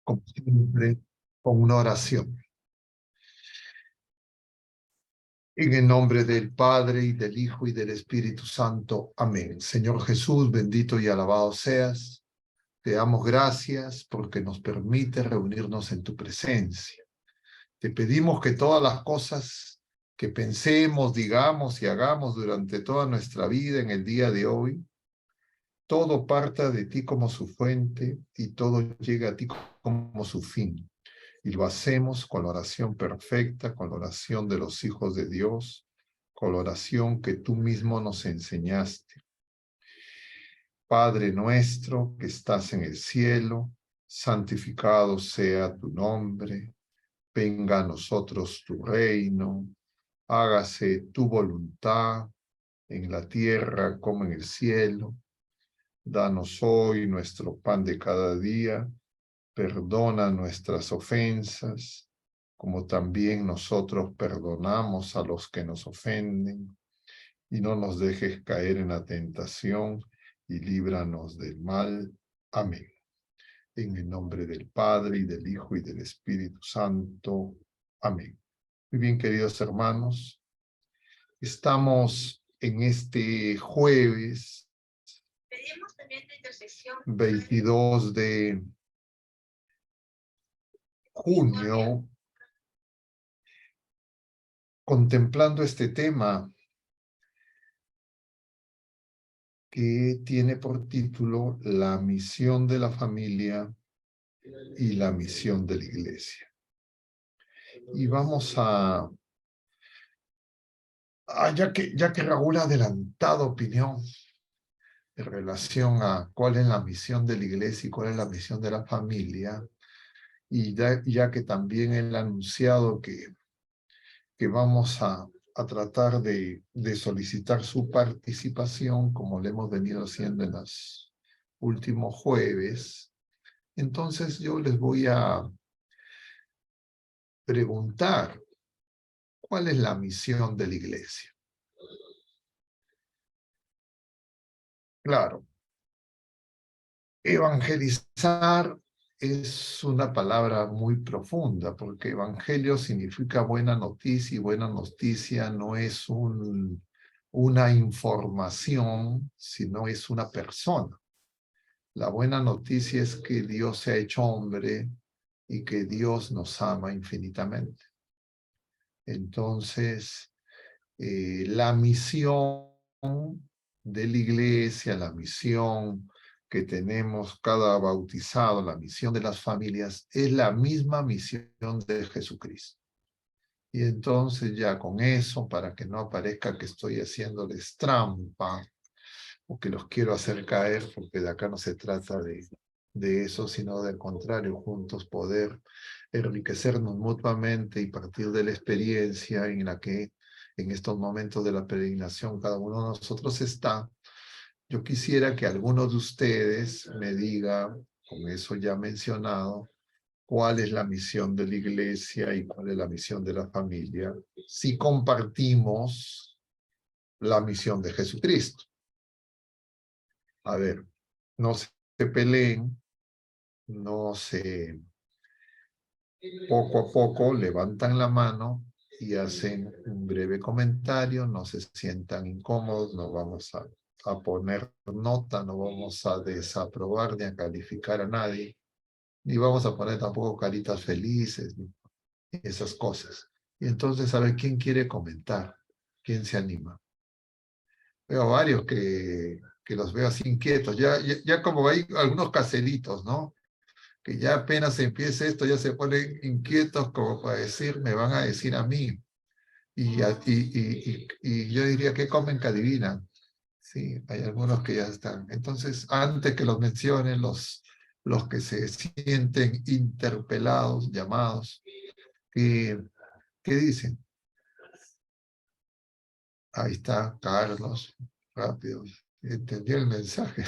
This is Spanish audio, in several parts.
como siempre, con una oración. En el nombre del Padre, y del Hijo, y del Espíritu Santo. Amén. Señor Jesús, bendito y alabado seas. Te damos gracias porque nos permite reunirnos en tu presencia. Te pedimos que todas las cosas que pensemos, digamos y hagamos durante toda nuestra vida en el día de hoy, todo parta de ti como su fuente y todo llega a ti como su fin. Y lo hacemos con la oración perfecta, con la oración de los hijos de Dios, con la oración que tú mismo nos enseñaste. Padre nuestro que estás en el cielo, santificado sea tu nombre, venga a nosotros tu reino, hágase tu voluntad en la tierra como en el cielo. Danos hoy nuestro pan de cada día, perdona nuestras ofensas, como también nosotros perdonamos a los que nos ofenden, y no nos dejes caer en la tentación, y líbranos del mal. Amén. En el nombre del Padre, y del Hijo, y del Espíritu Santo. Amén. Muy bien, queridos hermanos, estamos en este jueves 22 de junio, contemplando este tema que tiene por título La misión de la familia y la misión de la iglesia. Y vamos ya que Raúl ha adelantado opinión en relación a cuál es la misión de la iglesia y cuál es la misión de la familia, y ya que también él ha anunciado que vamos a tratar de solicitar su participación, como le hemos venido haciendo en los últimos jueves. Entonces yo les voy a preguntar, ¿cuál es la misión de la iglesia? Claro, evangelizar es una palabra muy profunda, porque evangelio significa buena noticia, y buena noticia no es una información, sino es una persona. La buena noticia es que Dios se ha hecho hombre y que Dios nos ama infinitamente. Entonces, la misión de la iglesia, la misión que tenemos cada bautizado, la misión de las familias, es la misma misión de Jesucristo. Y entonces ya con eso, para que no aparezca que estoy haciéndoles trampa o que los quiero hacer caer, porque de acá no se trata de eso, sino del contrario, juntos poder enriquecernos mutuamente y partir de la experiencia en la que en estos momentos de la peregrinación cada uno de nosotros está. Yo quisiera que alguno de ustedes me diga, con eso ya mencionado, cuál es la misión de la iglesia y cuál es la misión de la familia, si compartimos la misión de Jesucristo. A ver, no se peleen, no se... Poco a poco levantan la mano y hacen un breve comentario, no se sientan incómodos, no vamos a poner nota, no vamos a desaprobar ni a calificar a nadie, ni vamos a poner tampoco caritas felices, ni esas cosas. Y entonces, a ver, ¿quién quiere comentar? ¿Quién se anima? Veo varios que los veo así inquietos, ya como hay algunos caseritos, ¿no? Que ya apenas empiece esto, ya se ponen inquietos como para decir, me van a decir a mí. Y yo diría que comen que adivinan. Sí, hay algunos que ya están. Entonces, antes que los mencionen, los que se sienten interpelados, llamados, ¿qué dicen? Ahí está, Carlos, rápido. Entendió el mensaje.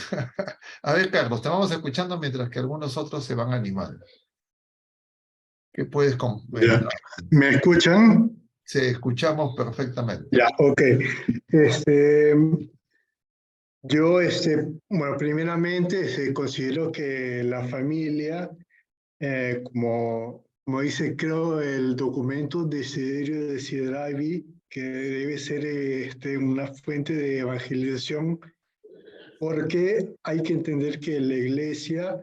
A ver, Carlos, te vamos escuchando mientras que algunos otros se van animando. ¿Qué puedes comentar? ¿Me escuchan? Sí, escuchamos perfectamente. Ya, ok. Yo, bueno, primeramente considero que la familia como dice, creo, el documento de Desiderio Desideravi, que debe ser una fuente de evangelización, porque hay que entender que la Iglesia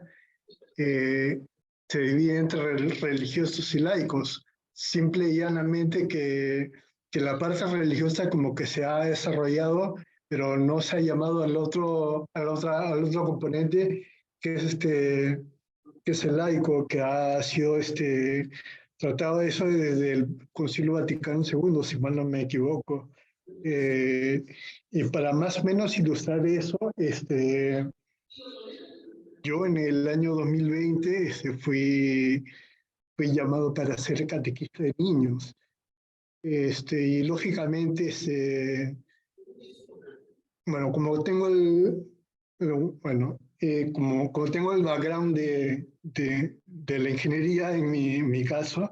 se divide entre religiosos y laicos. Simple y llanamente que la parte religiosa como que se ha desarrollado, pero no se ha llamado al otro componente, que es que es el laico, que ha sido tratado eso desde el Concilio Vaticano II, si mal no me equivoco. Eh, y para más o menos ilustrar eso, yo en el año 2020 fui llamado para ser catequista de niños. Y lógicamente, bueno, como tengo el background de la ingeniería en mi caso,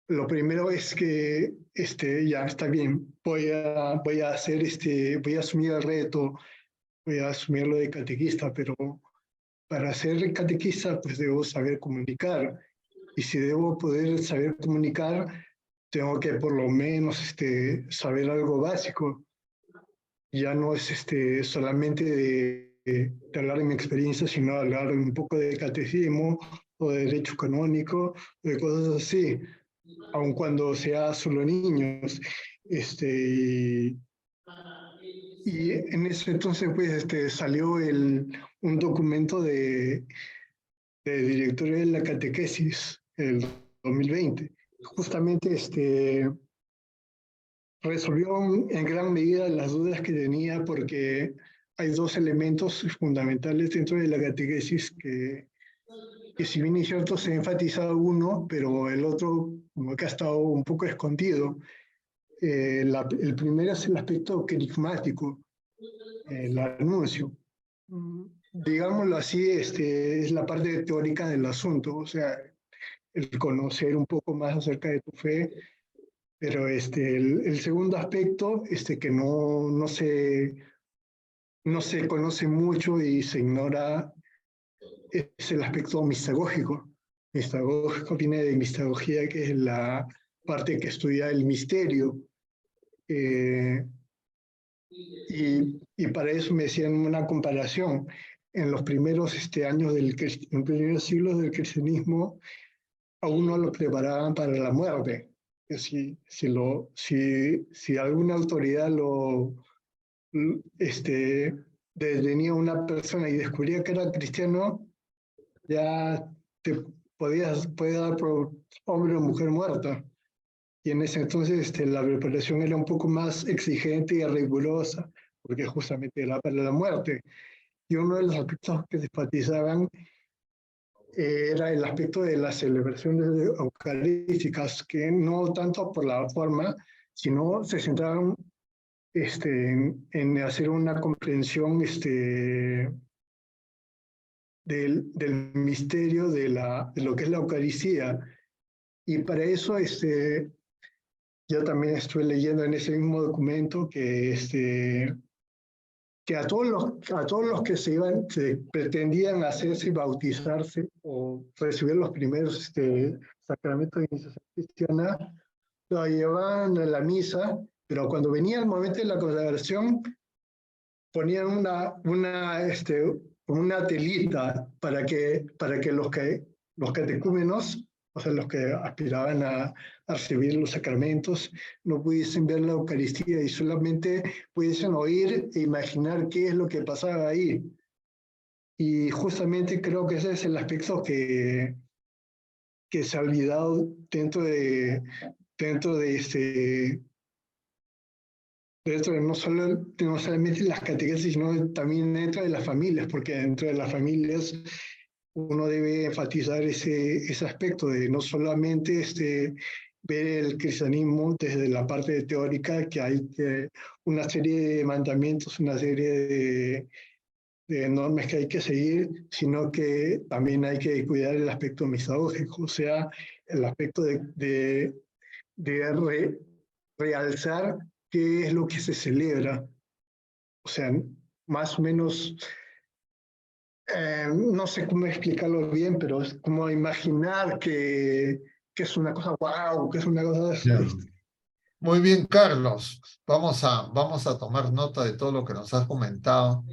lo primero es que ya está bien, voy a asumir el reto, voy a asumir lo de catequista, pero para ser catequista pues debo saber comunicar. Y si debo poder saber comunicar, tengo que por lo menos saber algo básico. Ya no es solamente de hablar de mi experiencia, sino hablar un poco de catecismo o de derecho canónico, de cosas así, aun cuando sea solo niños. Y en ese entonces pues salió un documento de directorio de la catequesis, el 2020. Justamente resolvió en gran medida las dudas que tenía, porque hay dos elementos fundamentales dentro de la catequesis que si bien es cierto se ha enfatizado uno, pero el otro como que ha estado un poco escondido. El primero es el aspecto querigmático, el anuncio. Digámoslo así, es la parte teórica del asunto, o sea, el conocer un poco más acerca de tu fe, pero el segundo aspecto, que no se conoce mucho y se ignora, es el aspecto mistagógico. Mistagógico viene de mistagogía, que es la parte que estudia el misterio. Eh, y para eso me decían una comparación. En los primeros años en los primeros siglos del cristianismo, a uno lo preparaban para la muerte. Que si alguna autoridad detenía a una persona y descubría que era cristiano, ya te podía dar por hombre o mujer muerta. Y en ese entonces la preparación era un poco más exigente y rigurosa, porque justamente era para la muerte. Y uno de los aspectos que se enfatizaban era el aspecto de las celebraciones eucarísticas, que no tanto por la forma, sino se centraban en hacer una comprensión del misterio de lo que es la Eucaristía. Y para eso yo también estuve leyendo en ese mismo documento que a todos los que se pretendían hacerse y bautizarse o recibir los primeros sacramentos de iniciación cristiana, lo llevaban a la misa, pero cuando venía el momento de la consagración, ponían una telita para que los catecúmenos, o sea, los que aspiraban a recibir los sacramentos, no pudiesen ver la Eucaristía y solamente pudiesen oír e imaginar qué es lo que pasaba ahí. Y justamente creo que ese es el aspecto que se ha olvidado dentro de no solamente las catequesis, sino también dentro de las familias, porque dentro de las familias uno debe enfatizar ese aspecto de no solamente ver el cristianismo desde la parte teórica, que hay una serie de mandamientos, una serie de normas que hay que seguir, sino que también hay que cuidar el aspecto misagógico, o sea, el aspecto de realzar qué es lo que se celebra. O sea, más o menos no sé cómo explicarlo bien, pero es como imaginar que es una cosa wow, que es una cosa... Ya. Muy bien, Carlos. Vamos a tomar nota de todo lo que nos has comentado.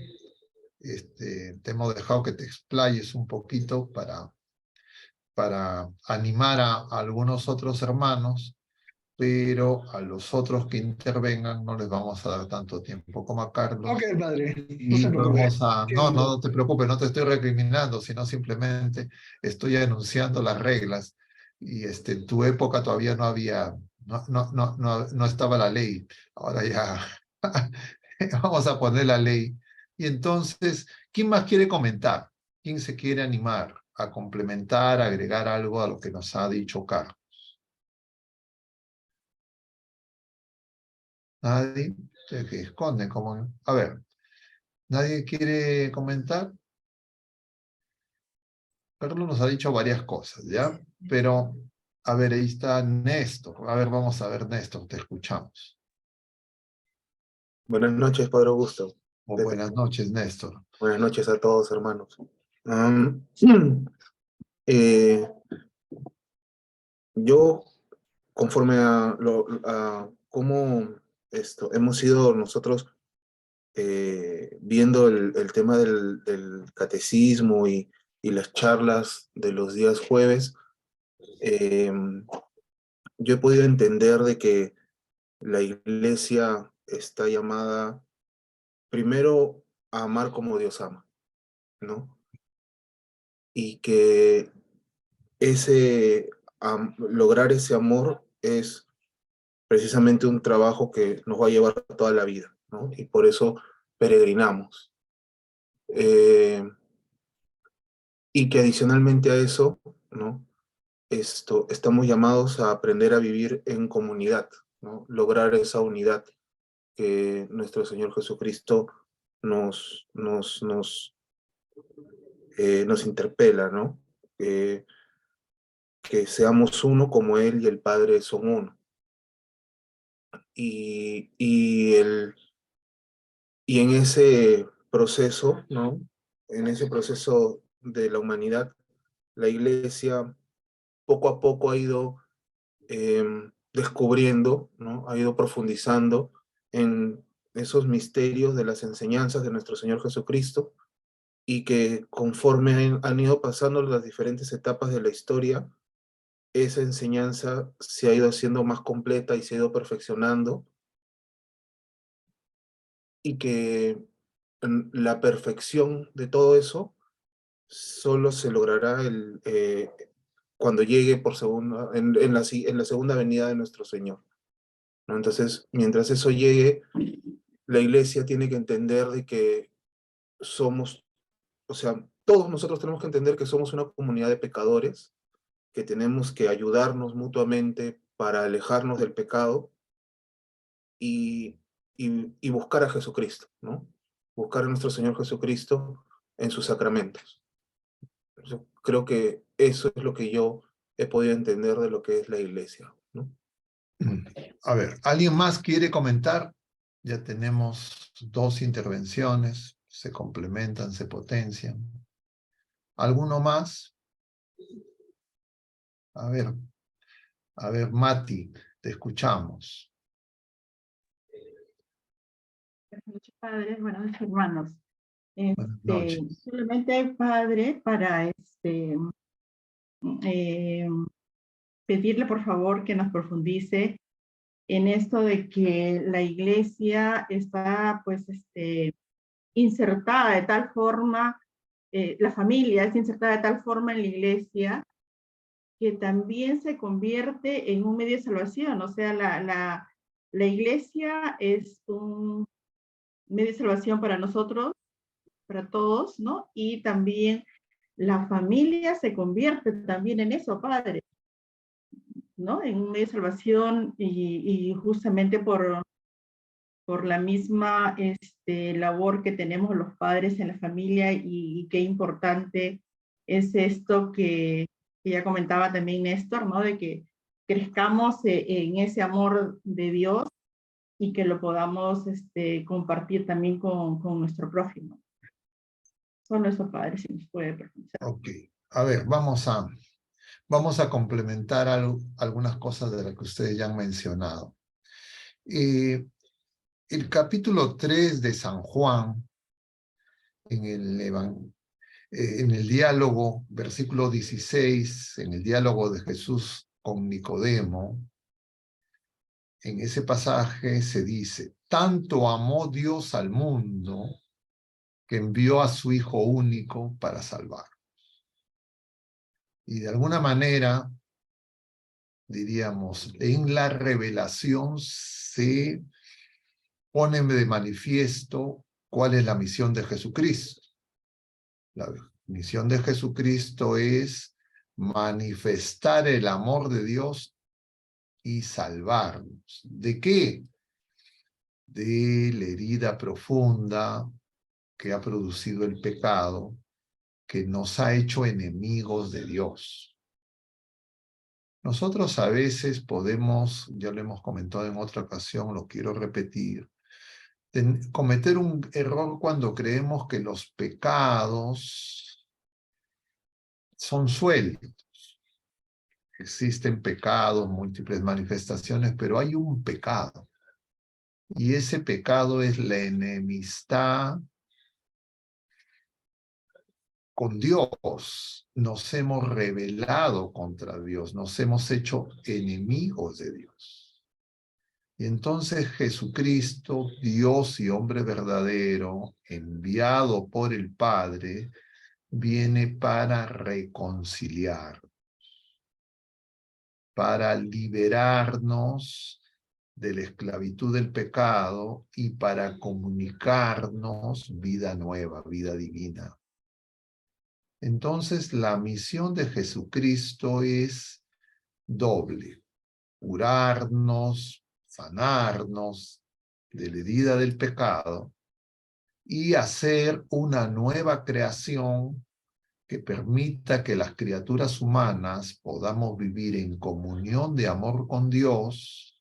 Te hemos dejado que te explayes un poquito para animar a algunos otros hermanos, pero a los otros que intervengan no les vamos a dar tanto tiempo como a Ok, Carlos. padre, no Y se preocupe. vamos a... No, no, Entiendo. no te preocupes, no te estoy recriminando, sino simplemente estoy anunciando las reglas. Y en tu época todavía no había, no estaba la ley. Ahora ya vamos a poner la ley. Y entonces, ¿quién más quiere comentar? ¿Quién se quiere animar a complementar, a agregar algo a lo que nos ha dicho Carlos? ¿Nadie? Se que esconde como... A ver, ¿nadie quiere comentar? Carlos nos ha dicho varias cosas, ¿ya? Pero, a ver, ahí está Néstor. A ver, vamos a ver, Néstor, te escuchamos. Buenas noches, Padre Augusto. O buenas noches, Néstor. Buenas noches a todos, hermanos. Eh, yo, conforme a cómo hemos ido nosotros viendo el tema del catecismo y las charlas de los días jueves, eh, yo he podido entender de que la iglesia está llamada primero a amar como Dios ama, ¿no? Y que lograr ese amor es precisamente un trabajo que nos va a llevar toda la vida, ¿no? Y por eso peregrinamos. Y que adicionalmente a eso, ¿no? Estamos llamados a aprender a vivir en comunidad, ¿no? Lograr esa unidad que nuestro Señor Jesucristo nos interpela, ¿no? Que seamos uno como Él y el Padre son uno. Y en ese proceso, ¿no? En ese proceso de la humanidad, la Iglesia poco a poco ha ido descubriendo, ¿no? Ha ido profundizando en esos misterios de las enseñanzas de nuestro Señor Jesucristo, y que conforme han ido pasando las diferentes etapas de la historia, esa enseñanza se ha ido haciendo más completa y se ha ido perfeccionando, y que la perfección de todo eso solo se logrará cuando llegue por en la segunda venida de nuestro Señor, ¿no? Entonces, mientras eso llegue, la iglesia tiene que entender de que somos, o sea, todos nosotros tenemos que entender que somos una comunidad de pecadores, que tenemos que ayudarnos mutuamente para alejarnos del pecado y, y buscar a Jesucristo, ¿no? Buscar a nuestro Señor Jesucristo en sus sacramentos. Yo creo que eso es lo que yo he podido entender de lo que es la iglesia, ¿no? A ver, ¿alguien más quiere comentar? Ya tenemos dos intervenciones, se complementan, se potencian. ¿Alguno más? A ver, Mati, te escuchamos. Buenas noches, padres, buenas noches, hermanos. Buenas noches. Solamente, padre, para eh, pedirle por favor que nos profundice en esto de que la iglesia está pues insertada de tal forma, la familia es insertada de tal forma en la iglesia que también se convierte en un medio de salvación. O sea, la iglesia es un medio de salvación para nosotros, para todos, ¿no? Y también la familia se convierte también en eso, padre, ¿no? En un medio de salvación y justamente por la misma labor que tenemos los padres en la familia y qué importante es esto que ya comentaba también Néstor, ¿no? De que crezcamos en ese amor de Dios y que lo podamos compartir también con nuestro prójimo. Solo eso, padre, si nos puede profundizar. Ok. A ver, vamos a complementar algunas cosas de las que ustedes ya han mencionado. El capítulo 3 de San Juan, en el diálogo, versículo 16, en el diálogo de Jesús con Nicodemo, en ese pasaje se dice: tanto amó Dios al mundo que envió a su Hijo único para salvar. Y de alguna manera, diríamos, en la revelación se pone de manifiesto cuál es la misión de Jesucristo. La misión de Jesucristo es manifestar el amor de Dios y salvarnos. ¿De qué? De la herida profunda que ha producido el pecado, que nos ha hecho enemigos de Dios. Nosotros a veces podemos, ya lo hemos comentado en otra ocasión, lo quiero repetir, cometer un error cuando creemos que los pecados son sueltos. Existen pecados, múltiples manifestaciones, pero hay un pecado. Y ese pecado es la enemistad con Dios. Nos hemos rebelado contra Dios, nos hemos hecho enemigos de Dios. Y entonces Jesucristo, Dios y hombre verdadero, enviado por el Padre, viene para reconciliar, para liberarnos de la esclavitud del pecado y para comunicarnos vida nueva, vida divina. Entonces, la misión de Jesucristo es doble: curarnos, sanarnos de la herida del pecado y hacer una nueva creación que permita que las criaturas humanas podamos vivir en comunión de amor con Dios.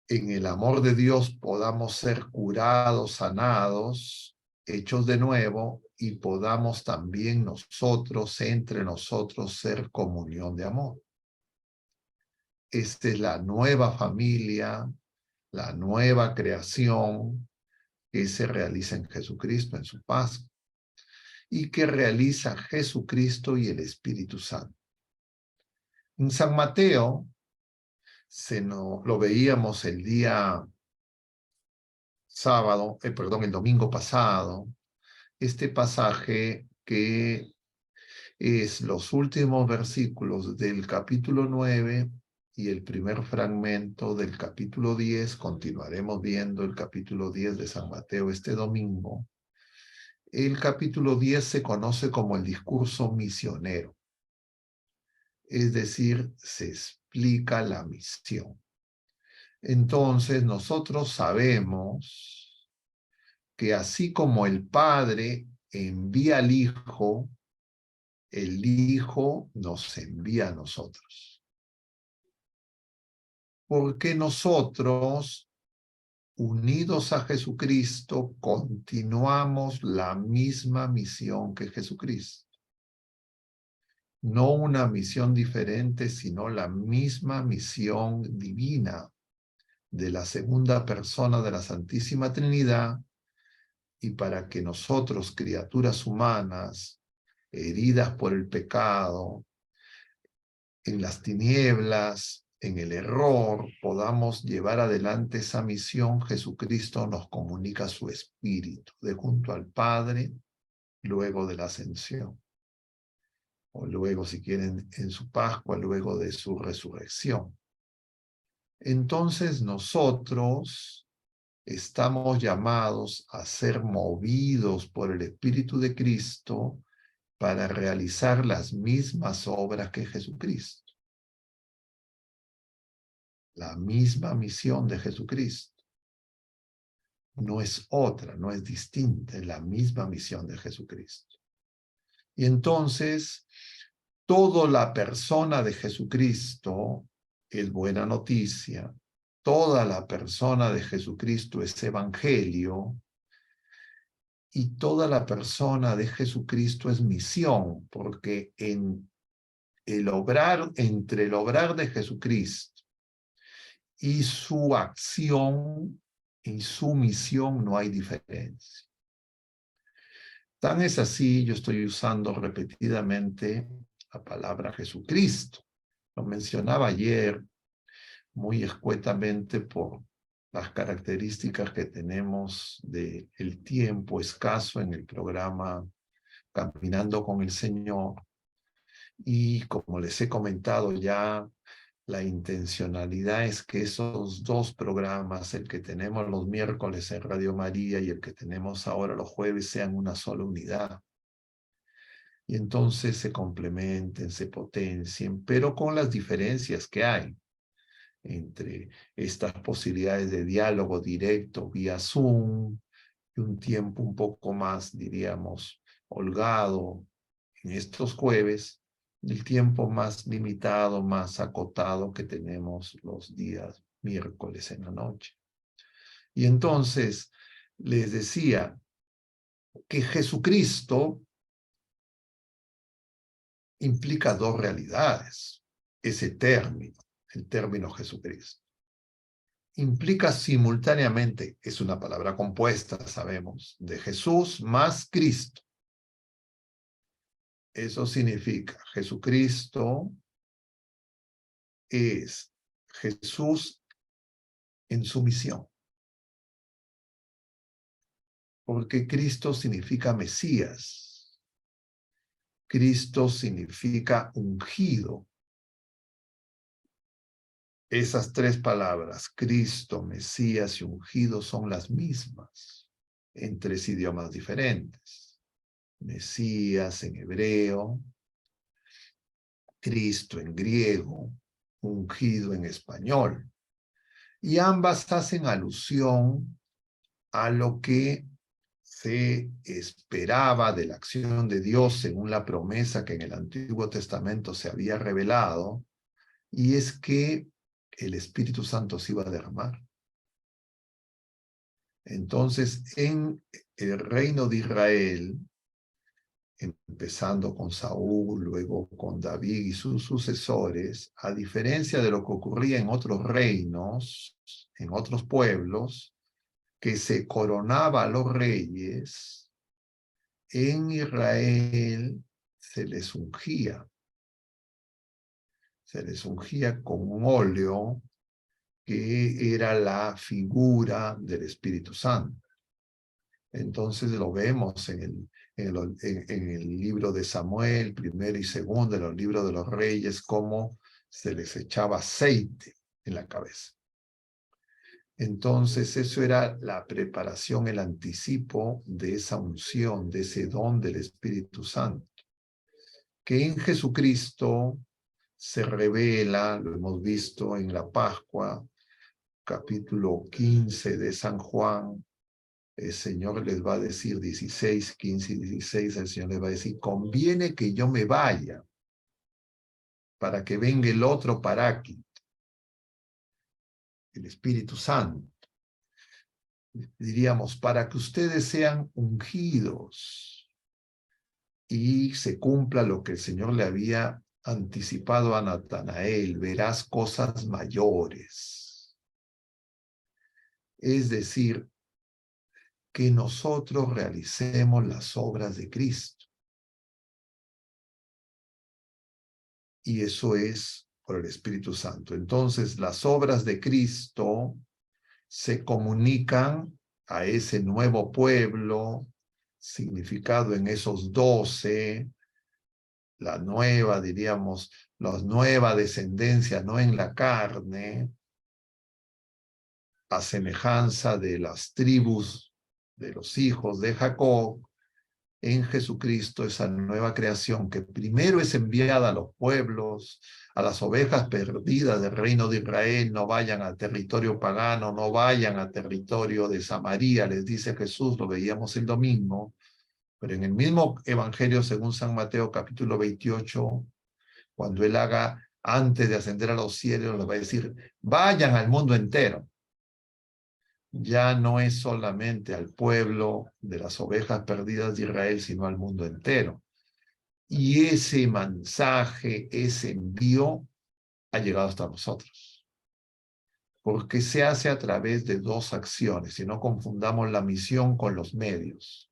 En el amor de Dios podamos ser curados, sanados, hechos de nuevo, y podamos también nosotros, entre nosotros, ser comunión de amor. Esta es la nueva familia, la nueva creación que se realiza en Jesucristo, en su Pascua, y que realiza Jesucristo y el Espíritu Santo. En San Mateo, lo veíamos el día sábado, el domingo pasado, este pasaje que es los últimos versículos del capítulo 9 y el primer fragmento del capítulo 10. Continuaremos viendo el capítulo 10 de San Mateo este domingo. El capítulo 10 se conoce como el discurso misionero, es decir, se explica la misión. Entonces nosotros sabemos que así como el Padre envía al Hijo, el Hijo nos envía a nosotros. Porque nosotros, unidos a Jesucristo, continuamos la misma misión que Jesucristo. No una misión diferente, sino la misma misión divina de la segunda persona de la Santísima Trinidad, y para que nosotros, criaturas humanas, heridas por el pecado, en las tinieblas, en el error, podamos llevar adelante esa misión, Jesucristo nos comunica su Espíritu de junto al Padre, luego de la ascensión, o luego, si quieren, en su Pascua, luego de su resurrección. Entonces nosotros estamos llamados a ser movidos por el Espíritu de Cristo para realizar las mismas obras que Jesucristo. La misma misión de Jesucristo. No es otra, no es distinta, es la misma misión de Jesucristo. Y entonces, toda la persona de Jesucristo es buena noticia, toda la persona de Jesucristo es evangelio, y toda la persona de Jesucristo es misión, porque entre el obrar de Jesucristo y su acción y su misión no hay diferencia. Tan es así, yo estoy usando repetidamente la palabra Jesucristo. Lo mencionaba ayer muy escuetamente por las características que tenemos del tiempo escaso en el programa Caminando con el Señor. Y como les he comentado ya, la intencionalidad es que esos dos programas, el que tenemos los miércoles en Radio María y el que tenemos ahora los jueves, sean una sola unidad. Y entonces se complementen, se potencien, pero con las diferencias que hay entre estas posibilidades de diálogo directo vía Zoom y un tiempo un poco más, diríamos, holgado en estos jueves, el tiempo más limitado, más acotado que tenemos los días miércoles en la noche. Y entonces les decía que Jesucristo implica dos realidades, ese término, el término Jesucristo. Implica simultáneamente, es una palabra compuesta, sabemos, de Jesús más Cristo. Eso significa, Jesucristo es Jesús en su misión. Porque Cristo significa Mesías. Cristo significa ungido. Esas tres palabras, Cristo, Mesías y ungido, son las mismas en tres idiomas diferentes. Mesías en hebreo, Cristo en griego, ungido en español. Y ambas hacen alusión a lo que se esperaba de la acción de Dios según la promesa que en el Antiguo Testamento se había revelado, y es que el Espíritu Santo se iba a derramar. Entonces, en el reino de Israel, empezando con Saúl, luego con David y sus sucesores, a diferencia de lo que ocurría en otros reinos, en otros pueblos, que se coronaba a los reyes, en Israel se les ungía. Se les ungía con un óleo que era la figura del Espíritu Santo. Entonces lo vemos en el libro de Samuel, primero y segundo, en los libros de los reyes, cómo se les echaba aceite en la cabeza. Entonces eso era la preparación, el anticipo de esa unción, de ese don del Espíritu Santo, que en Jesucristo se revela, lo hemos visto en la Pascua, capítulo 15 de San Juan. El Señor les va a decir 16, 15 y 16, el Señor les va a decir, conviene que yo me vaya para que venga el otro Paráclito, el Espíritu Santo. Diríamos, para que ustedes sean ungidos y se cumpla lo que el Señor le había anticipado a Natanael, verás cosas mayores. Es decir, que nosotros realicemos las obras de Cristo. Y eso es por el Espíritu Santo. Entonces, las obras de Cristo se comunican a ese nuevo pueblo, significado en esos 12, la nueva, diríamos, la nueva descendencia, no en la carne, a semejanza de las tribus de los hijos de Jacob, en Jesucristo, esa nueva creación que primero es enviada a los pueblos, a las ovejas perdidas del reino de Israel, no vayan a territorio pagano, no vayan a territorio de Samaria, les dice Jesús, lo veíamos el domingo, pero en el mismo Evangelio según San Mateo capítulo 28, cuando él haga, antes de ascender a los cielos, les va a decir, vayan al mundo entero. ya no es solamente al pueblo de las ovejas perdidas de Israel, sino al mundo entero. Y ese mensaje, ese envío, ha llegado hasta nosotros. Porque se hace a través de dos acciones, y no confundamos la misión con los medios.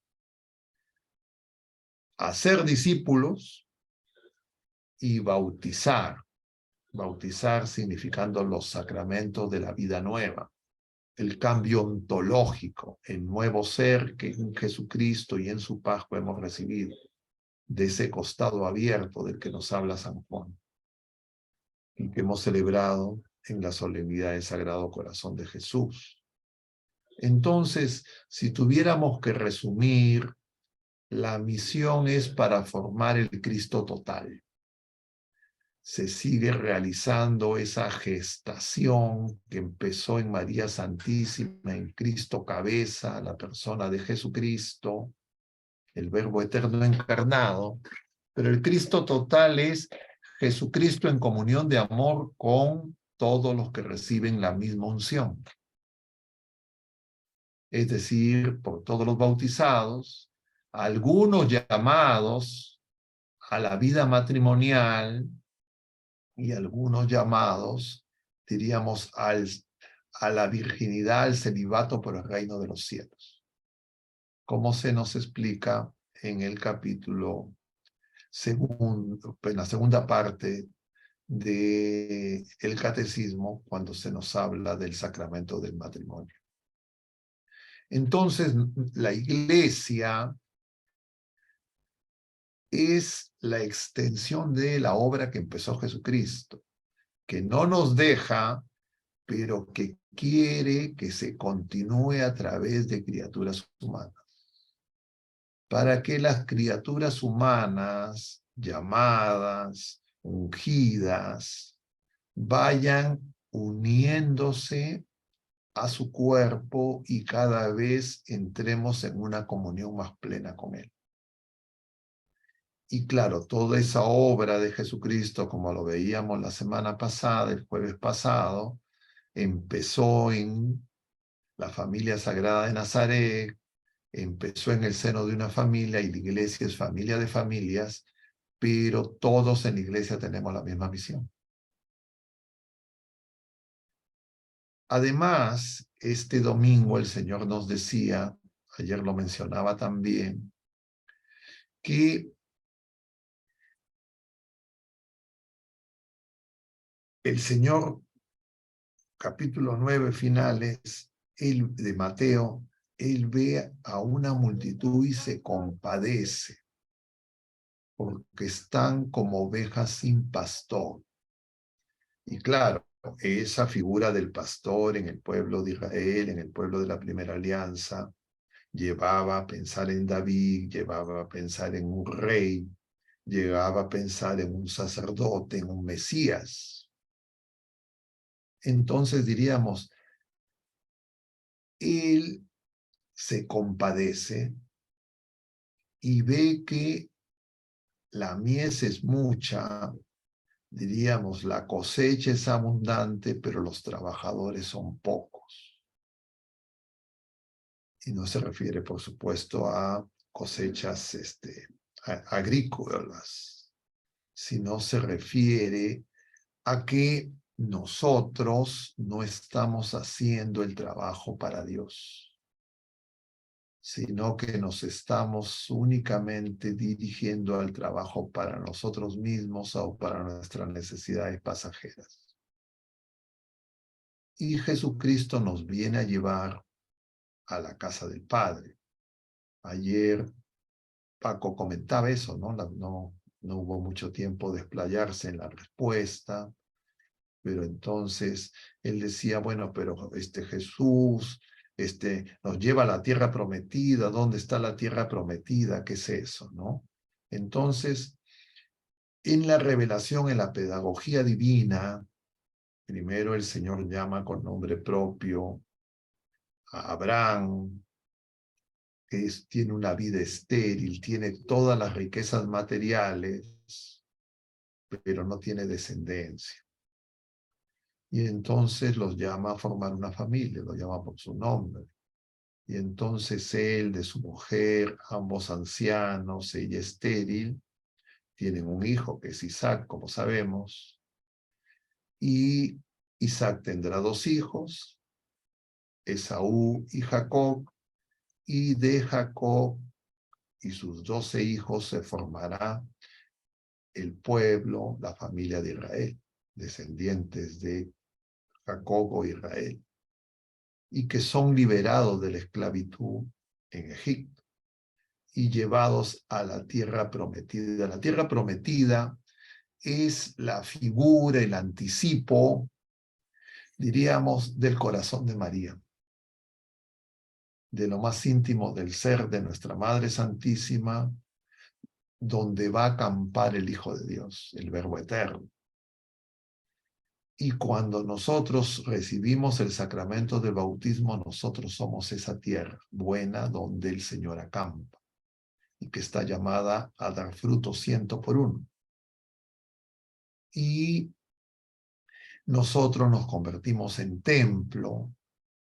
Hacer discípulos y bautizar. Bautizar significando los sacramentos de la vida nueva, el cambio ontológico, el nuevo ser que en Jesucristo y en su Pascua hemos recibido, de ese costado abierto del que nos habla San Juan, y que hemos celebrado en la solemnidad del Sagrado Corazón de Jesús. Entonces, si tuviéramos que resumir, la misión es para formar el Cristo total. Se sigue realizando esa gestación que empezó en María Santísima, en Cristo cabeza, la persona de Jesucristo, el Verbo eterno encarnado, pero el Cristo total es Jesucristo en comunión de amor con todos los que reciben la misma unción. Es decir, por todos los bautizados, algunos llamados a la vida matrimonial, y algunos llamados, diríamos, a la virginidad, al celibato por el reino de los cielos. Como se nos explica en el capítulo segundo, en la segunda parte del catecismo, cuando se nos habla del sacramento del matrimonio. Entonces, la iglesia es la extensión de la obra que empezó Jesucristo, que no nos deja, pero que quiere que se continúe a través de criaturas humanas, para que las criaturas humanas, llamadas, ungidas, vayan uniéndose a su cuerpo y cada vez entremos en una comunión más plena con él. Y claro, toda esa obra de Jesucristo, como lo veíamos la semana pasada, el jueves pasado, empezó en la familia sagrada de Nazaret, empezó en el seno de una familia, y la iglesia es familia de familias, pero todos en la iglesia tenemos la misma misión. Además, este domingo el Señor nos decía, ayer lo mencionaba también, que el Señor, capítulo 9 finales, de Mateo, él ve a una multitud y se compadece, porque están como ovejas sin pastor. Y claro, esa figura del pastor en el pueblo de Israel, en el pueblo de la primera alianza, llevaba a pensar en David, llevaba a pensar en un rey, llevaba a pensar en un sacerdote, en un Mesías. Entonces diríamos, él se compadece y ve que la mies es mucha, diríamos, la cosecha es abundante, pero los trabajadores son pocos. Y no se refiere, por supuesto, a cosechas agrícolas, sino se refiere a que nosotros no estamos haciendo el trabajo para Dios, sino que nos estamos únicamente dirigiendo al trabajo para nosotros mismos o para nuestras necesidades pasajeras. Y Jesucristo nos viene a llevar a la casa del Padre. Ayer Paco comentaba eso, ¿no? No hubo mucho tiempo de explayarse en la respuesta, pero entonces él decía, bueno, pero Jesús nos lleva a la tierra prometida. ¿Dónde está la tierra prometida? ¿Qué es eso, no? Entonces, en la revelación, en la pedagogía divina, primero el Señor llama con nombre propio a Abraham, que tiene una vida estéril, tiene todas las riquezas materiales, pero no tiene descendencia. Y entonces los llama a formar una familia, los llama por su nombre. Y entonces él, de su mujer, ambos ancianos, ella estéril, tienen un hijo que es Isaac, como sabemos. Y Isaac tendrá 2 hijos, Esaú y Jacob. Y de Jacob y sus 12 hijos se formará el pueblo, la familia de Israel, descendientes de Jacob o Israel, y que son liberados de la esclavitud en Egipto y llevados a la tierra prometida. La tierra prometida es la figura, el anticipo, diríamos, del corazón de María, de lo más íntimo del ser de nuestra Madre Santísima, donde va a acampar el Hijo de Dios, el Verbo Eterno. Y cuando nosotros recibimos el sacramento del bautismo, nosotros somos esa tierra buena donde el Señor acampa y que está llamada a dar fruto 100 por 1. Y nosotros nos convertimos en templo,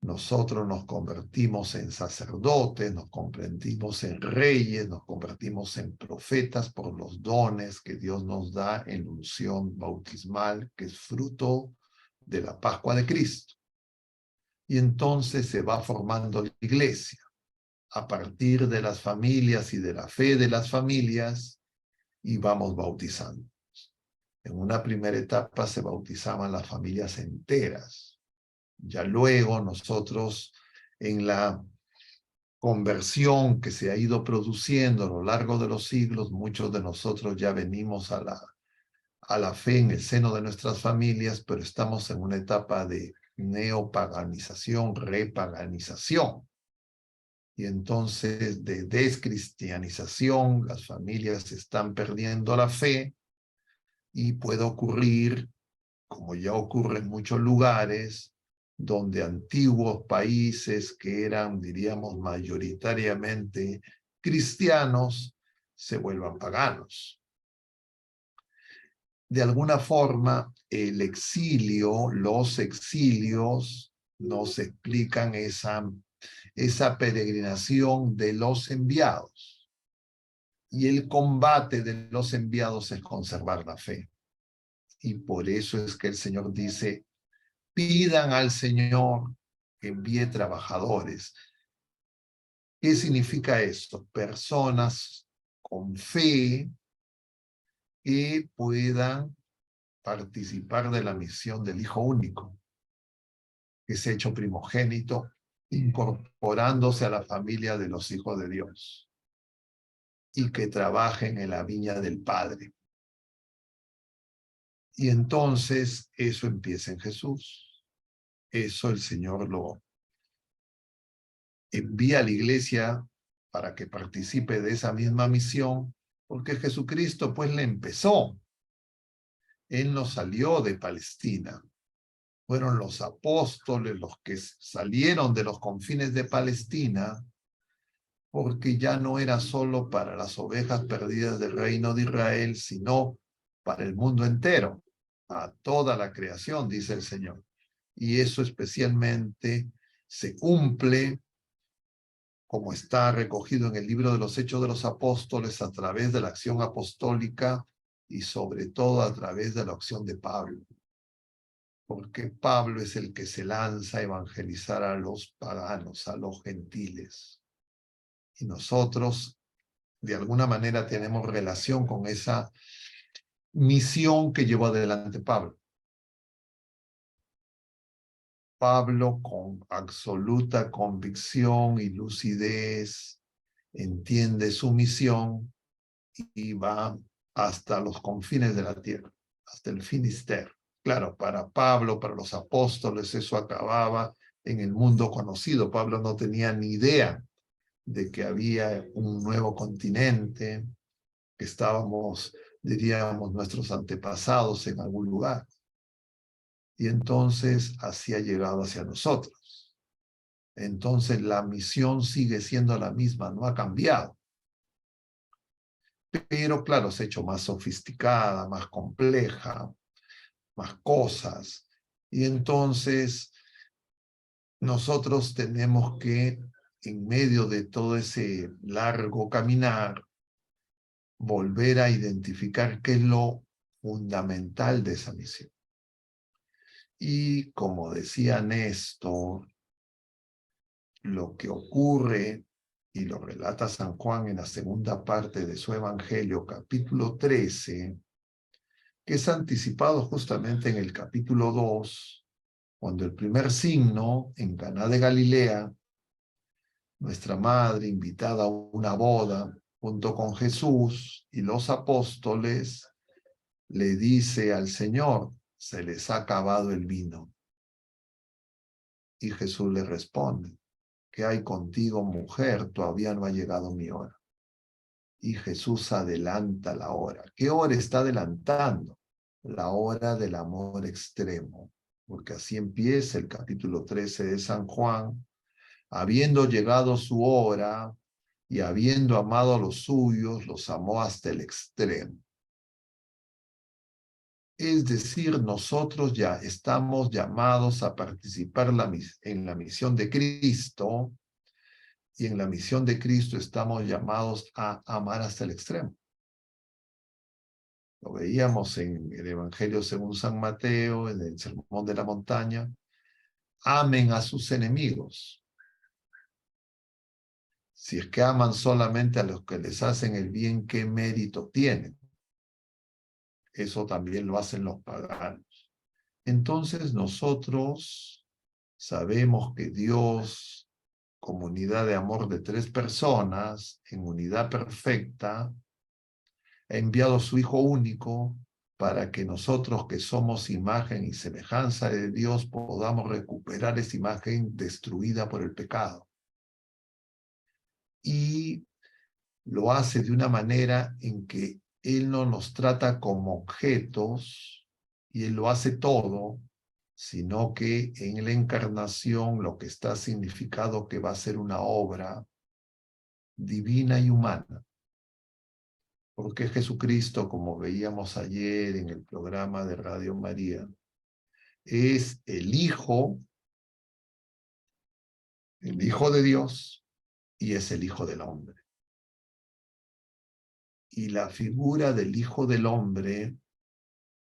nosotros nos convertimos en sacerdotes, nos convertimos en reyes, nos convertimos en profetas por los dones que Dios nos da en la unción bautismal, que es fruto de la Pascua de Cristo. Y entonces se va formando la iglesia a partir de las familias y de la fe de las familias, y vamos bautizando. En una primera etapa se bautizaban las familias enteras. Ya luego nosotros, en la conversión que se ha ido produciendo a lo largo de los siglos, muchos de nosotros ya venimos a la fe en el seno de nuestras familias, pero estamos en una etapa de neopaganización, repaganización. Y entonces de descristianización, las familias están perdiendo la fe y puede ocurrir, como ya ocurre en muchos lugares, donde antiguos países que eran, diríamos, mayoritariamente cristianos, se vuelvan paganos. De alguna forma, el exilio, los exilios, nos explican esa peregrinación de los enviados. Y el combate de los enviados es conservar la fe. Y por eso es que el Señor dice, pidan al Señor que envíe trabajadores. ¿Qué significa esto? Personas con fe que puedan participar de la misión del Hijo único, que es hecho primogénito, incorporándose a la familia de los hijos de Dios, y que trabajen en la viña del Padre. Y entonces eso empieza en Jesús. Eso el Señor lo envía a la iglesia para que participe de esa misma misión, porque Jesucristo pues le empezó. Él no salió de Palestina. Fueron los apóstoles los que salieron de los confines de Palestina, porque ya no era solo para las ovejas perdidas del reino de Israel, sino para el mundo entero, a toda la creación, dice el Señor. Y eso especialmente se cumple, como está recogido en el libro de los Hechos de los Apóstoles, a través de la acción apostólica y sobre todo a través de la acción de Pablo. Porque Pablo es el que se lanza a evangelizar a los paganos, a los gentiles. Y nosotros, de alguna manera, tenemos relación con esa misión que llevó adelante Pablo. Pablo, con absoluta convicción y lucidez, entiende su misión y va hasta los confines de la tierra, hasta el Finisterre. Claro, para Pablo, para los apóstoles, eso acababa en el mundo conocido. Pablo no tenía ni idea de que había un nuevo continente, que estábamos, diríamos, nuestros antepasados en algún lugar. Y entonces así ha llegado hacia nosotros. Entonces la misión sigue siendo la misma, no ha cambiado. Pero claro, se ha hecho más sofisticada, más compleja, más cosas. Y entonces nosotros tenemos que, en medio de todo ese largo caminar, volver a identificar qué es lo fundamental de esa misión. Y como decía Néstor, lo que ocurre, y lo relata San Juan en la segunda parte de su Evangelio, capítulo 13, que es anticipado justamente en el capítulo 2, cuando el primer signo, en Caná de Galilea, nuestra madre, invitada a una boda, junto con Jesús y los apóstoles, le dice al Señor, se les ha acabado el vino. Y Jesús le responde, ¿qué hay contigo, mujer? Todavía no ha llegado mi hora. Y Jesús adelanta la hora. ¿Qué hora está adelantando? La hora del amor extremo. Porque así empieza el capítulo 13 de San Juan. Habiendo llegado su hora y habiendo amado a los suyos, los amó hasta el extremo. Es decir, nosotros ya estamos llamados a participar en la misión de Cristo, y en la misión de Cristo estamos llamados a amar hasta el extremo. Lo veíamos en el Evangelio según San Mateo, en el Sermón de la Montaña. Amen a sus enemigos. Si es que aman solamente a los que les hacen el bien, ¿qué mérito tienen? Eso también lo hacen los paganos. Entonces nosotros sabemos que Dios, comunidad de amor de 3 personas, en unidad perfecta, ha enviado a su Hijo único para que nosotros, que somos imagen y semejanza de Dios, podamos recuperar esa imagen destruida por el pecado. Y lo hace de una manera en que Él no nos trata como objetos, y Él lo hace todo, sino que en la encarnación lo que está significado que va a ser una obra divina y humana. Porque Jesucristo, como veíamos ayer en el programa de Radio María, es el Hijo de Dios, y es el Hijo del Hombre. Y la figura del Hijo del Hombre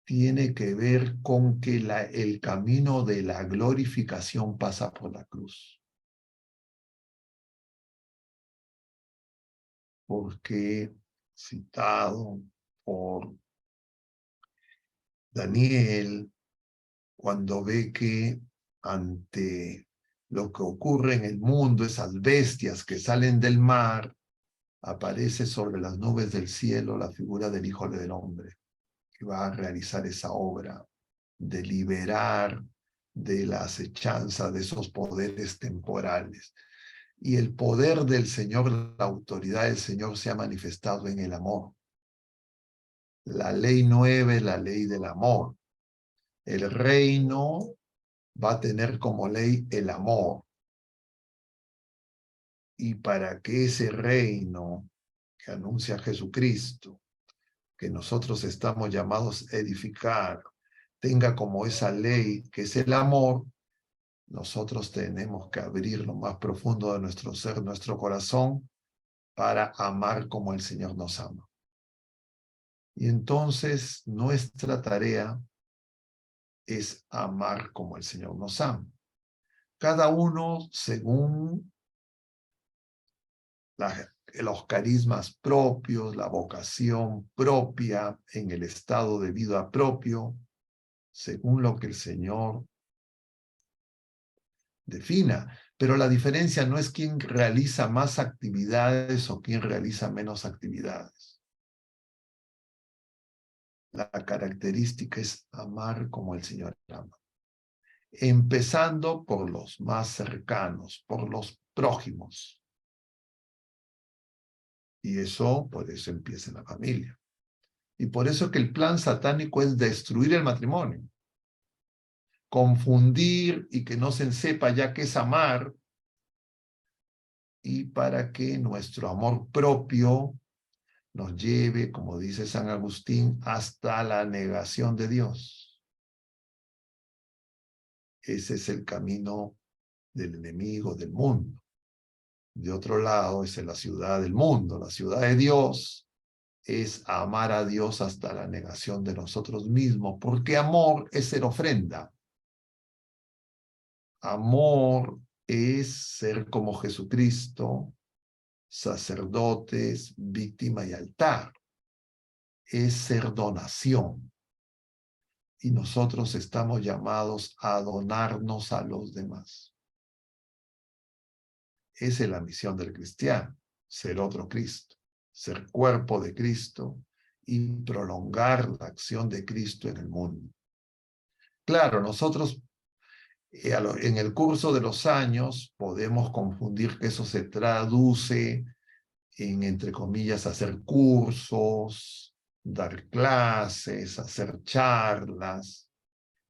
tiene que ver con que el camino de la glorificación pasa por la cruz. Porque, citado por Daniel, cuando ve que ante lo que ocurre en el mundo, esas bestias que salen del mar, aparece sobre las nubes del cielo la figura del Hijo del Hombre, que va a realizar esa obra de liberar de la acechanza de esos poderes temporales. Y el poder del Señor, la autoridad del Señor se ha manifestado en el amor. La ley 9 es la ley del amor. El reino va a tener como ley el amor. Y para que ese reino que anuncia Jesucristo, que nosotros estamos llamados a edificar, tenga como esa ley que es el amor, nosotros tenemos que abrir lo más profundo de nuestro ser, nuestro corazón, para amar como el Señor nos ama. Y entonces nuestra tarea es amar como el Señor nos ama. Cada uno según los carismas propios, la vocación propia, en el estado de vida propio, según lo que el Señor defina. Pero la diferencia no es quién realiza más actividades o quién realiza menos actividades. La característica es amar como el Señor ama. Empezando por los más cercanos, por los prójimos. Y eso, por eso empieza en la familia. Y por eso que el plan satánico es destruir el matrimonio. Confundir y que no se sepa ya qué es amar, y para que nuestro amor propio nos lleve, como dice San Agustín, hasta la negación de Dios. Ese es el camino del enemigo del mundo. De otro lado, es la ciudad del mundo. La ciudad de Dios es amar a Dios hasta la negación de nosotros mismos, porque amor es ser ofrenda. Amor es ser como Jesucristo, sacerdotes, víctima y altar. Es ser donación. Y nosotros estamos llamados a donarnos a los demás. Esa es la misión del cristiano, ser otro Cristo, ser cuerpo de Cristo y prolongar la acción de Cristo en el mundo. Claro, nosotros en el curso de los años podemos confundir que eso se traduce en, entre comillas, hacer cursos, dar clases, hacer charlas.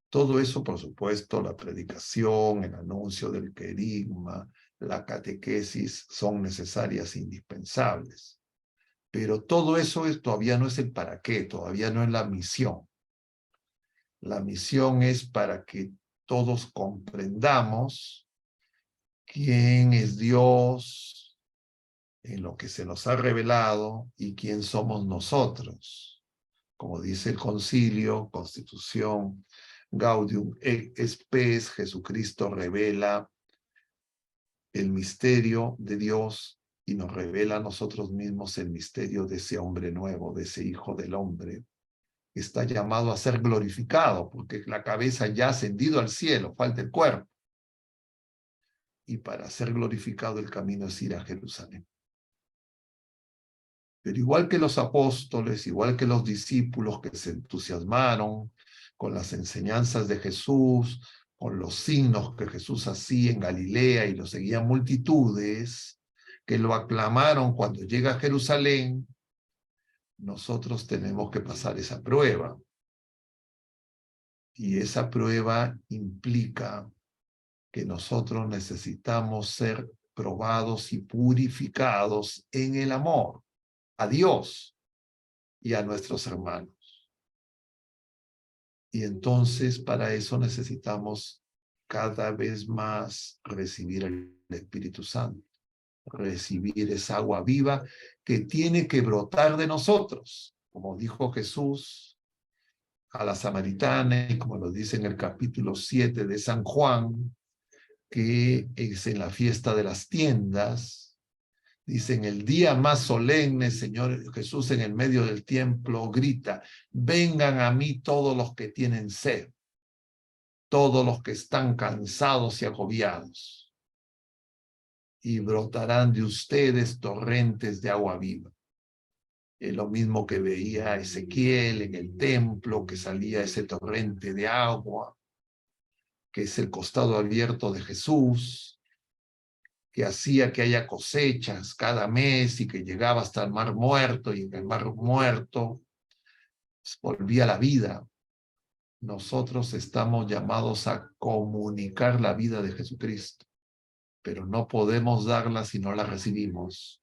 Todo eso, por supuesto, la predicación, el anuncio del querigma, la catequesis son necesarias e indispensables. Pero todo eso todavía no es el para qué, todavía no es la misión. La misión es para que todos comprendamos quién es Dios en lo que se nos ha revelado y quién somos nosotros. Como dice el concilio, Constitución Gaudium et Spes, Jesucristo revela el misterio de Dios y nos revela a nosotros mismos el misterio de ese hombre nuevo, de ese Hijo del Hombre, que está llamado a ser glorificado, porque la cabeza ya ha ascendido al cielo, falta el cuerpo. Y para ser glorificado el camino es ir a Jerusalén. Pero igual que los apóstoles, igual que los discípulos que se entusiasmaron con las enseñanzas de Jesús, con los signos que Jesús hacía en Galilea y lo seguían multitudes, que lo aclamaron cuando llega a Jerusalén, nosotros tenemos que pasar esa prueba. Y esa prueba implica que nosotros necesitamos ser probados y purificados en el amor a Dios y a nuestros hermanos. Y entonces para eso necesitamos cada vez más recibir el Espíritu Santo, recibir esa agua viva que tiene que brotar de nosotros, como dijo Jesús a la samaritana y como lo dice en el capítulo 7 de San Juan, que es en la fiesta de las tiendas. Dice, en el día más solemne, Señor Jesús en el medio del templo grita, vengan a mí todos los que tienen sed, todos los que están cansados y agobiados, y brotarán de ustedes torrentes de agua viva. Es lo mismo que veía Ezequiel en el templo, que salía ese torrente de agua, que es el costado abierto de Jesús, que hacía que haya cosechas cada mes y que llegaba hasta el mar muerto y en el mar muerto volvía la vida. Nosotros estamos llamados a comunicar la vida de Jesucristo, pero no podemos darla si no la recibimos.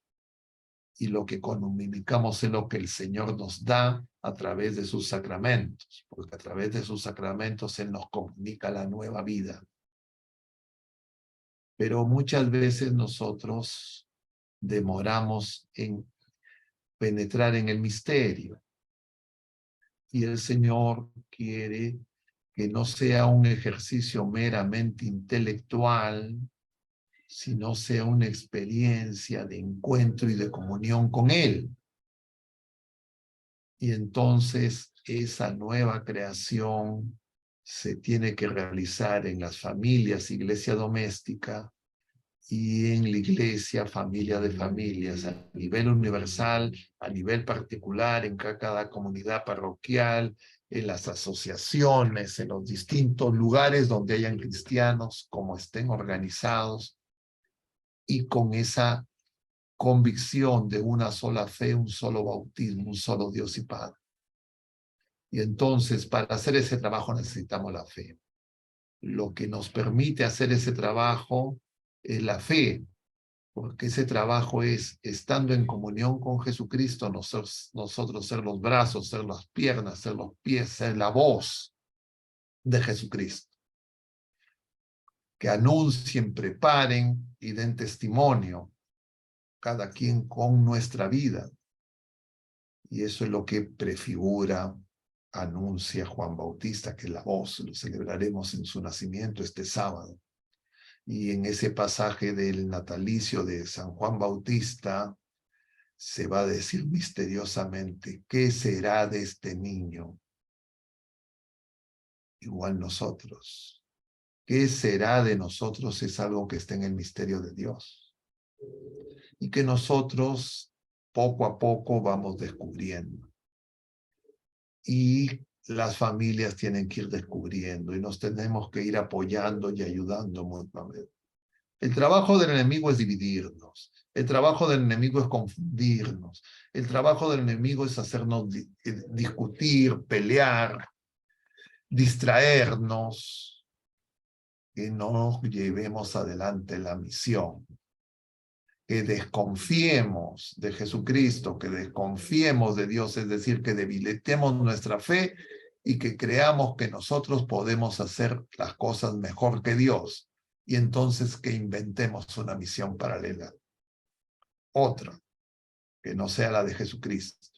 Y lo que comunicamos es lo que el Señor nos da a través de sus sacramentos, porque a través de sus sacramentos Él nos comunica la nueva vida. Pero muchas veces nosotros demoramos en penetrar en el misterio. Y el Señor quiere que no sea un ejercicio meramente intelectual, sino sea una experiencia de encuentro y de comunión con Él. Y entonces esa nueva creación se tiene que realizar en las familias, iglesia doméstica, y en la iglesia, familia de familias, a nivel universal, a nivel particular, en cada comunidad parroquial, en las asociaciones, en los distintos lugares donde hayan cristianos, como estén organizados, y con esa convicción de una sola fe, un solo bautismo, un solo Dios y Padre. Y entonces, para hacer ese trabajo necesitamos la fe. Lo que nos permite hacer ese trabajo es la fe, porque ese trabajo es, estando en comunión con Jesucristo, nosotros ser los brazos, ser las piernas, ser los pies, ser la voz de Jesucristo. que anuncien, preparen y den testimonio, cada quien con nuestra vida. Y eso es lo que prefigura, anuncia Juan Bautista, que es la voz. Lo celebraremos en su nacimiento este sábado. Y en ese pasaje del natalicio de San Juan Bautista se va a decir misteriosamente, ¿qué será de este niño? Igual nosotros. ¿Qué será de nosotros? Es algo que está en el misterio de Dios. Y que nosotros poco a poco vamos descubriendo. Y las familias tienen que ir descubriendo y nos tenemos que ir apoyando y ayudando mutuamente. El trabajo del enemigo es dividirnos. El trabajo del enemigo es confundirnos. El trabajo del enemigo es hacernos discutir, pelear, distraernos, que no llevemos adelante la misión, que desconfiemos de Jesucristo, que desconfiemos de Dios, es decir, que debilitemos nuestra fe y que creamos que nosotros podemos hacer las cosas mejor que Dios, y entonces que inventemos una misión paralela, otra, que no sea la de Jesucristo,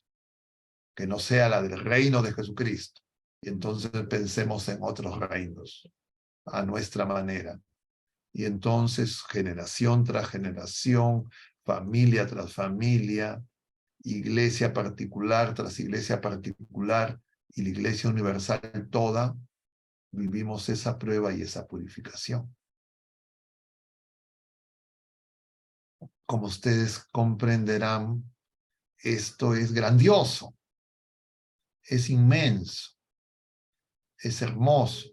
que no sea la del reino de Jesucristo, y entonces pensemos en otros reinos, a nuestra manera. Y entonces, generación tras generación, familia tras familia, iglesia particular tras iglesia particular, y la iglesia universal toda, vivimos esa prueba y esa purificación. Como ustedes comprenderán, esto es grandioso, es inmenso, es hermoso.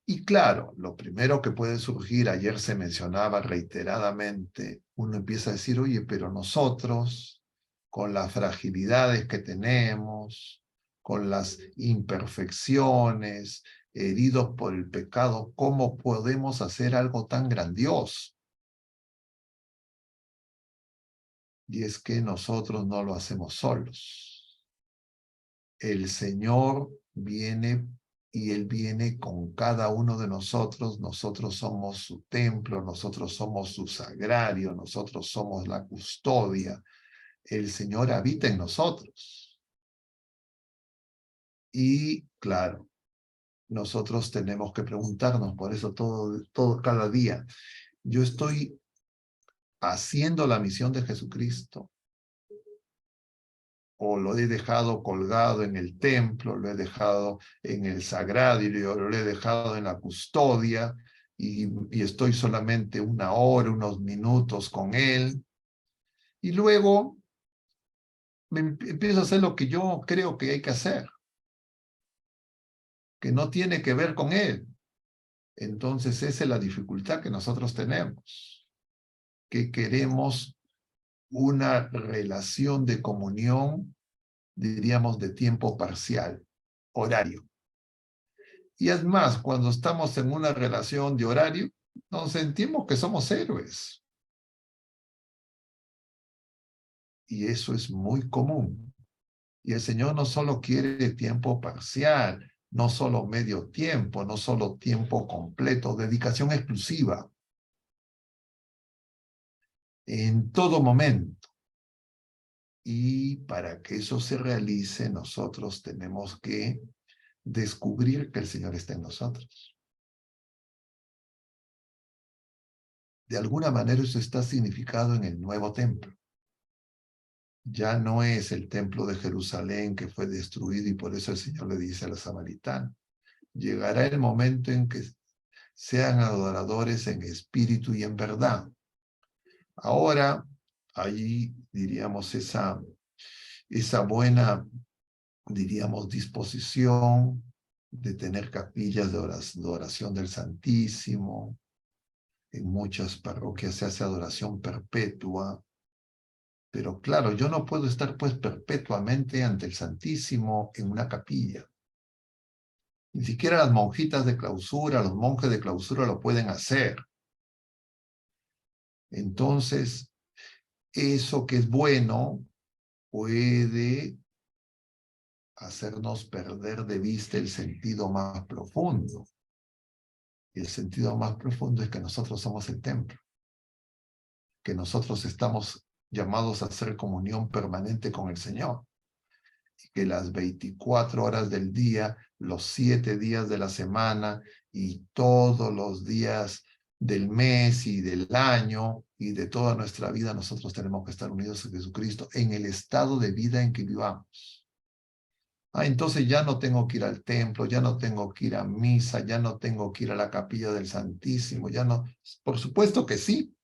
Y claro, lo primero que puede surgir, ayer se mencionaba reiteradamente, uno empieza a decir, oye, pero nosotros, con las fragilidades que tenemos, con las imperfecciones, heridos por el pecado, ¿cómo podemos hacer algo tan grandioso? Y es que nosotros no lo hacemos solos. El Señor viene y Él viene con cada uno de nosotros. Nosotros somos su templo, nosotros somos su sagrario, nosotros somos la custodia. El Señor habita en nosotros. Y claro, nosotros tenemos que preguntarnos, por eso cada día, yo estoy haciendo la misión de Jesucristo, o lo he dejado colgado en el templo, lo he dejado en el sagrario, lo he dejado en la custodia, y estoy solamente una hora, unos minutos con él, y luego empiezo a hacer lo que yo creo que hay que hacer, que no tiene que ver con él. Entonces esa es la dificultad que nosotros tenemos, que queremos una relación de comunión, diríamos, de tiempo parcial, horario. Y es más, cuando estamos en una relación de horario, nos sentimos que somos héroes. Y eso es muy común. Y el Señor no solo quiere tiempo parcial, no solo medio tiempo, no solo tiempo completo, dedicación exclusiva. En todo momento. Y para que eso se realice, nosotros tenemos que descubrir que el Señor está en nosotros. De alguna manera eso está significado en el nuevo templo. Ya no es el templo de Jerusalén que fue destruido, y por eso el Señor le dice a la samaritana, llegará el momento en que sean adoradores en espíritu y en verdad. Ahora, allí diríamos esa buena, diríamos, disposición de tener capillas de oración del Santísimo. En muchas parroquias se hace adoración perpetua, pero claro, yo no puedo estar pues perpetuamente ante el Santísimo en una capilla. Ni siquiera las monjitas de clausura, los monjes de clausura lo pueden hacer. Entonces, eso que es bueno puede hacernos perder de vista el sentido más profundo. Y el sentido más profundo es que nosotros somos el templo, que nosotros estamos llamados a hacer comunión permanente con el Señor, y que las 24 horas del día, los 7 días de la semana y todos los días del mes y del año y de toda nuestra vida, nosotros tenemos que estar unidos a Jesucristo en el estado de vida en que vivamos. Entonces ya no tengo que ir al templo, ya no tengo que ir a misa, ya no tengo que ir a la capilla del Santísimo, ya no. Por supuesto que sí,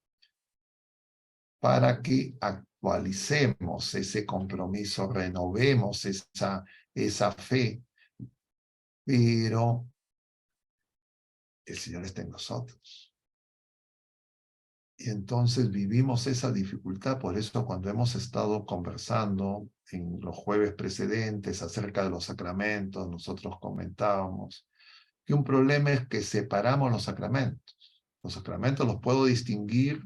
para que actualicemos ese compromiso, renovemos esa fe, pero el Señor está en nosotros. Y entonces vivimos esa dificultad. Por eso cuando hemos estado conversando en los jueves precedentes acerca de los sacramentos, nosotros comentábamos que un problema es que separamos los sacramentos. Los sacramentos los puedo distinguir,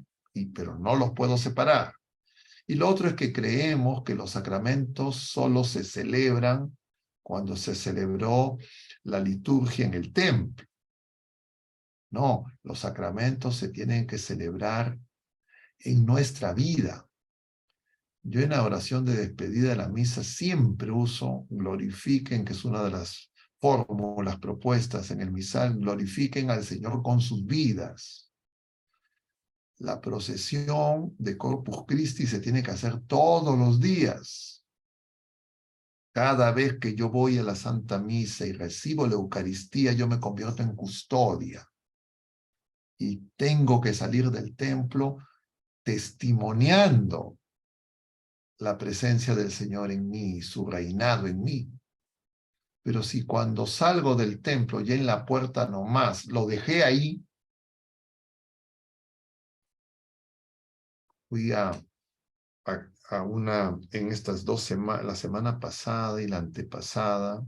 pero no los puedo separar. Y lo otro es que creemos que los sacramentos solo se celebran cuando se celebró la liturgia en el templo. No, los sacramentos se tienen que celebrar en nuestra vida. Yo en la oración de despedida de la misa siempre uso glorifiquen, que es una de las fórmulas propuestas en el misal, glorifiquen al Señor con sus vidas. La procesión de Corpus Christi se tiene que hacer todos los días. Cada vez que yo voy a la Santa Misa y recibo la Eucaristía, yo me convierto en custodia. Y tengo que salir del templo testimoniando la presencia del Señor en mí, su reinado en mí. Pero si cuando salgo del templo, ya en la puerta nomás, lo dejé ahí, fui en estas 2 semanas, la semana pasada y la antepasada,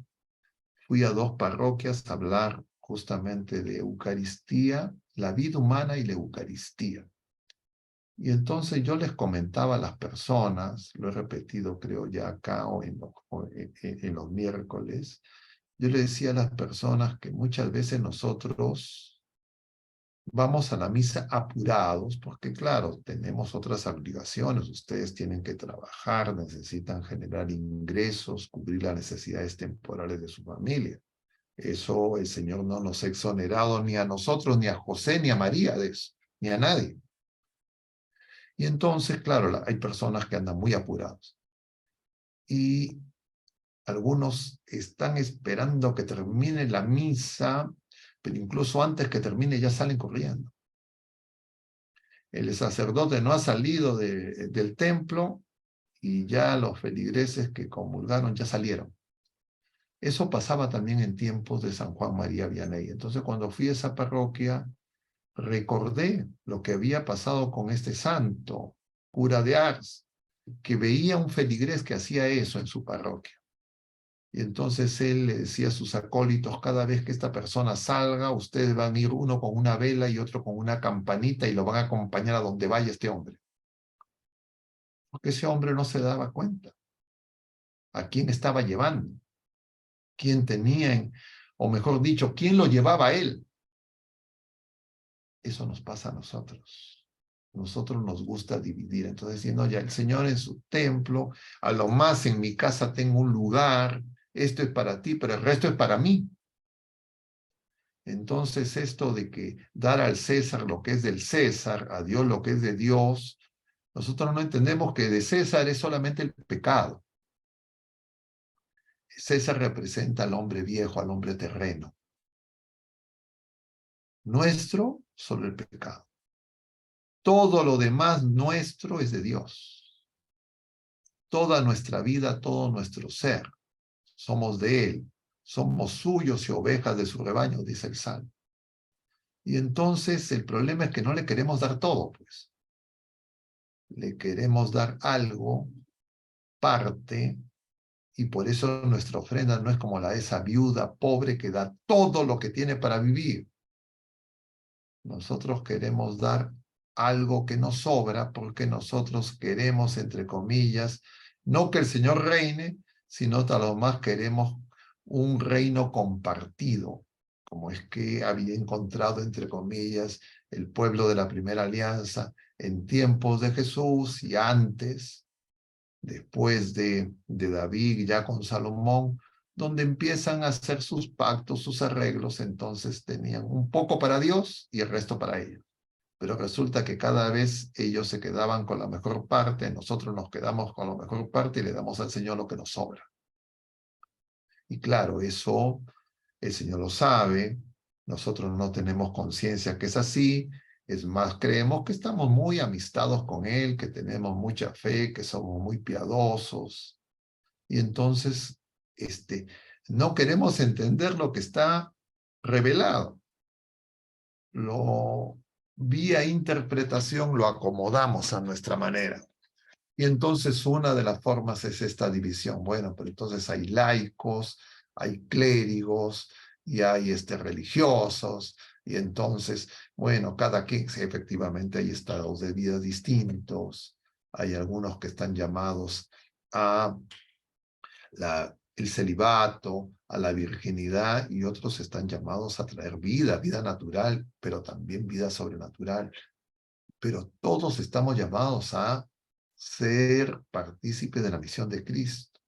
fui a 2 parroquias a hablar justamente de Eucaristía, la vida humana y la Eucaristía. Y entonces yo les comentaba a las personas, lo he repetido creo ya acá o en los miércoles, yo le decía a las personas que muchas veces nosotros vamos a la misa apurados, porque claro, tenemos otras obligaciones, ustedes tienen que trabajar, necesitan generar ingresos, cubrir las necesidades temporales de su familia. Eso el Señor no nos ha exonerado ni a nosotros, ni a José, ni a María de eso, ni a nadie. Y entonces, claro, hay personas que andan muy apurados. Y algunos están esperando que termine la misa, pero incluso antes que termine ya salen corriendo. El sacerdote no ha salido del templo y ya los feligreses que comulgaron ya salieron. Eso pasaba también en tiempos de San Juan María Vianney. Entonces, cuando fui a esa parroquia, recordé lo que había pasado con este santo, cura de Ars, que veía un feligrés que hacía eso en su parroquia. Y entonces él le decía a sus acólitos, cada vez que esta persona salga, ustedes van a ir uno con una vela y otro con una campanita y lo van a acompañar a donde vaya este hombre. Porque ese hombre no se daba cuenta a quién estaba llevando, quién tenía, o mejor dicho, quién lo llevaba a él. Eso nos pasa a nosotros. Nosotros nos gusta dividir. Entonces, diciendo, ya el Señor en su templo, a lo más en mi casa tengo un lugar, esto es para ti, pero el resto es para mí. Entonces, esto de que dar al César lo que es del César, a Dios lo que es de Dios, nosotros no entendemos que de César es solamente el pecado. César representa al hombre viejo, al hombre terreno. Nuestro, solo el pecado. Todo lo demás nuestro es de Dios. Toda nuestra vida, todo nuestro ser, somos de Él. Somos suyos y ovejas de su rebaño, dice el Salmo. Y entonces el problema es que no le queremos dar todo, pues. Le queremos dar algo, parte, y por eso nuestra ofrenda no es como la de esa viuda pobre que da todo lo que tiene para vivir. Nosotros queremos dar algo que nos sobra porque nosotros queremos, entre comillas, no que el Señor reine, sino tal vez más queremos un reino compartido cómo es que había encontrado, entre comillas, el pueblo de la primera alianza en tiempos de Jesús y antes, después de David, ya con Salomón, donde empiezan a hacer sus pactos, sus arreglos. Entonces tenían un poco para Dios y el resto para ellos. Pero resulta que cada vez ellos se quedaban con la mejor parte, nosotros nos quedamos con la mejor parte y le damos al Señor lo que nos sobra. Y claro, eso el Señor lo sabe, nosotros no tenemos conciencia que es así, es más, creemos que estamos muy amistados con Él, que tenemos mucha fe, que somos muy piadosos, y entonces no queremos entender lo que está revelado. Lo vía interpretación lo acomodamos a nuestra manera. Y entonces una de las formas es esta división. Bueno, pero entonces hay laicos, hay clérigos y hay religiosos. Y entonces, bueno, cada quien, sí, efectivamente hay estados de vida distintos. Hay algunos que están llamados a el celibato, a la virginidad, y otros están llamados a traer vida, vida natural, pero también vida sobrenatural. Pero todos estamos llamados a ser partícipes de la misión de Cristo.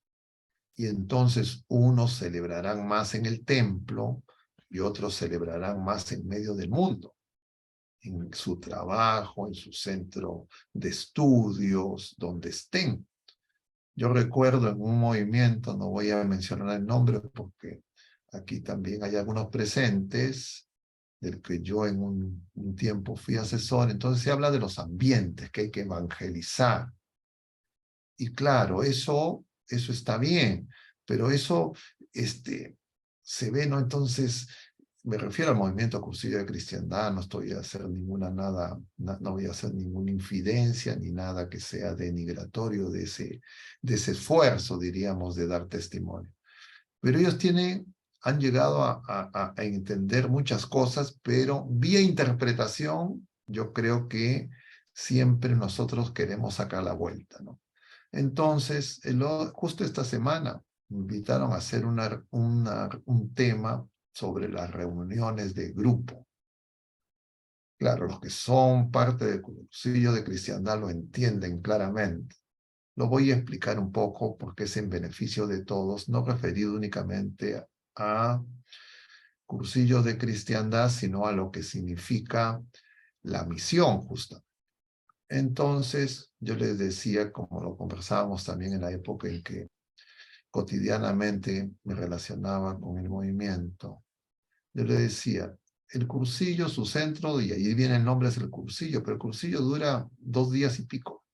Y entonces unos celebrarán más en el templo y otros celebrarán más en medio del mundo, en su trabajo, en su centro de estudios, donde estén. Yo recuerdo en un movimiento, no voy a mencionar el nombre porque aquí también hay algunos presentes, del que yo en un tiempo fui asesor. Entonces se habla de los ambientes, que hay que evangelizar. Y claro, eso está bien, pero eso se ve, ¿no? Entonces, me refiero al movimiento Cursillo de Cristiandad, no estoy a hacer no voy a hacer ninguna infidencia ni nada que sea denigratorio de ese esfuerzo, diríamos, de dar testimonio. Pero ellos han llegado a entender muchas cosas, pero vía interpretación, yo creo que siempre nosotros queremos sacar la vuelta, ¿no? Entonces, justo esta semana me invitaron a hacer un tema sobre las reuniones de grupo. Claro, los que son parte del Cursillo de Cristiandad lo entienden claramente. Lo voy a explicar un poco porque es en beneficio de todos, no referido únicamente a Cursillo de Cristiandad, sino a lo que significa la misión justa. Entonces, yo les decía, como lo conversábamos también en la época en que cotidianamente me relacionaba con el movimiento, yo les decía, el cursillo, su centro, y ahí viene el nombre, es el cursillo, pero el cursillo dura 2 días y pico.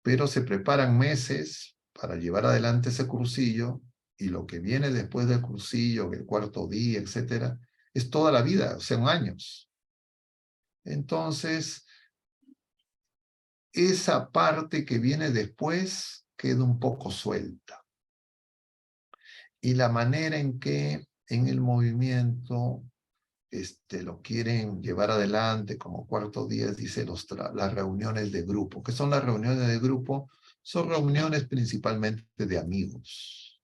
Pero se preparan meses para llevar adelante ese cursillo, y lo que viene después del cursillo, el 4.º día, etcétera, es toda la vida, o sea, años. Entonces, esa parte que viene después queda un poco suelta. Y la manera en que en el movimiento lo quieren llevar adelante como 4.º día, dice las reuniones de grupo. ¿Qué son las reuniones de grupo? Son reuniones principalmente de amigos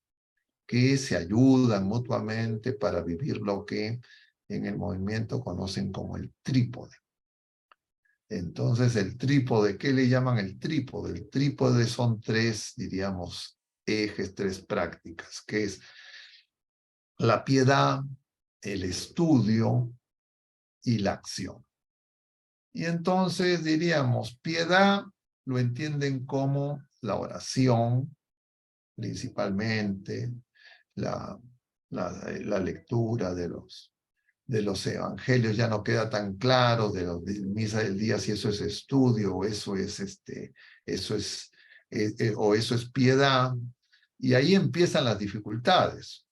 que se ayudan mutuamente para vivir lo que en el movimiento conocen como el trípode. Entonces, el trípode, ¿qué le llaman el trípode? El trípode son 3, diríamos, ejes, 3 prácticas, que es la piedad, el estudio y la acción. Y entonces diríamos, piedad lo entienden como la oración, principalmente, la lectura de los evangelios. Ya no queda tan claro de la misa del día si eso es estudio o eso es piedad. Y ahí empiezan las dificultades,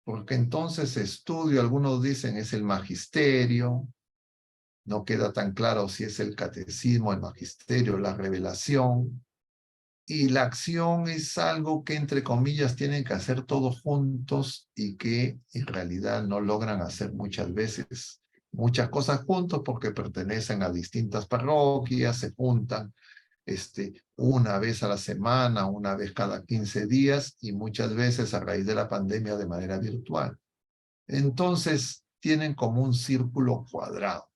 porque entonces estudio, algunos dicen, es el magisterio. No queda tan claro si es el catecismo, el magisterio, la revelación. Y la acción es algo que, entre comillas, tienen que hacer todos juntos y que en realidad no logran hacer muchas veces muchas cosas juntos porque pertenecen a distintas parroquias, se juntan una vez a la semana, una vez cada 15 días y muchas veces a raíz de la pandemia de manera virtual. Entonces tienen como un círculo cuadrado,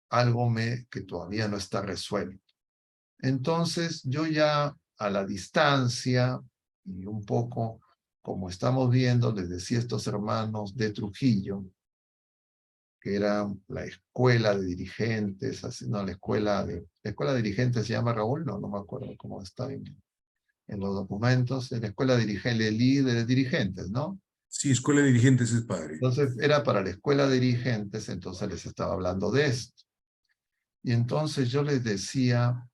algo que todavía no está resuelto. Entonces yo ya a la distancia y un poco como estamos viendo, les decía estos hermanos de Trujillo, que era la escuela de dirigentes, así, no, la escuela de dirigentes se llama, Raúl, no me acuerdo cómo está en los documentos, en la escuela de dirigentes, ¿no? Sí, escuela de dirigentes es padre. Entonces era para la escuela de dirigentes, entonces les estaba hablando de esto. Y entonces yo les decía,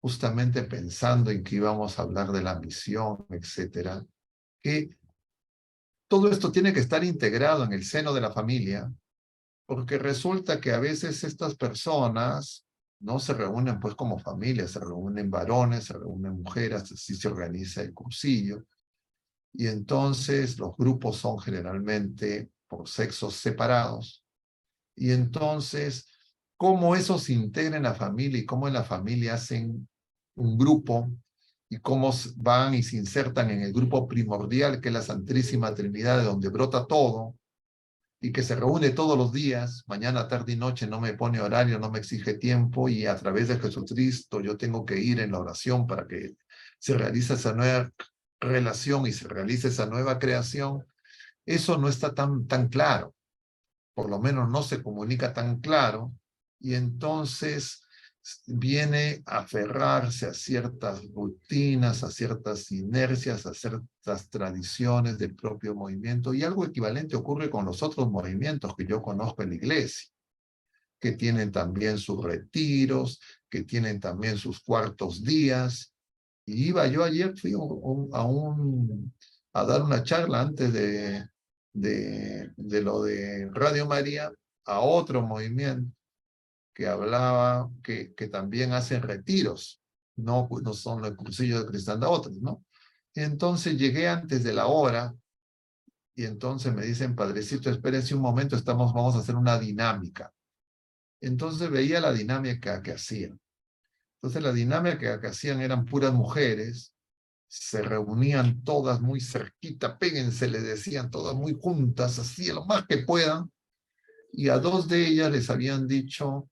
justamente pensando en que íbamos a hablar de la misión, etcétera, que todo esto tiene que estar integrado en el seno de la familia, porque resulta que a veces estas personas no se reúnen pues como familia, se reúnen varones, se reúnen mujeres, así se organiza el cursillo, y entonces los grupos son generalmente por sexos separados, y entonces cómo eso se integra en la familia y cómo en la familia hacen un grupo y cómo van y se insertan en el grupo primordial que es la Santísima Trinidad, de donde brota todo, y que se reúne todos los días, mañana, tarde y noche, no me pone horario, no me exige tiempo, y a través de Jesucristo yo tengo que ir en la oración para que se realice esa nueva relación y se realice esa nueva creación. Eso no está tan claro, por lo menos no se comunica tan claro, y entonces viene a aferrarse a ciertas rutinas, a ciertas inercias, a ciertas tradiciones del propio movimiento, y algo equivalente ocurre con los otros movimientos que yo conozco en la iglesia, que tienen también sus retiros, que tienen también sus cuartos días. Y iba yo ayer, fui a dar una charla antes de lo de Radio María a otro movimiento que hablaba que también hacen retiros, no son los cursillos de cristiandad, otros, ¿no? Entonces llegué antes de la hora y entonces me dicen, padrecito, espérense un momento, vamos a hacer una dinámica. Entonces veía la dinámica que hacían. Entonces la dinámica que hacían eran puras mujeres, se reunían todas muy cerquita, péguense, le decían todas muy juntas, así lo más que puedan, y a dos de ellas les habían dicho,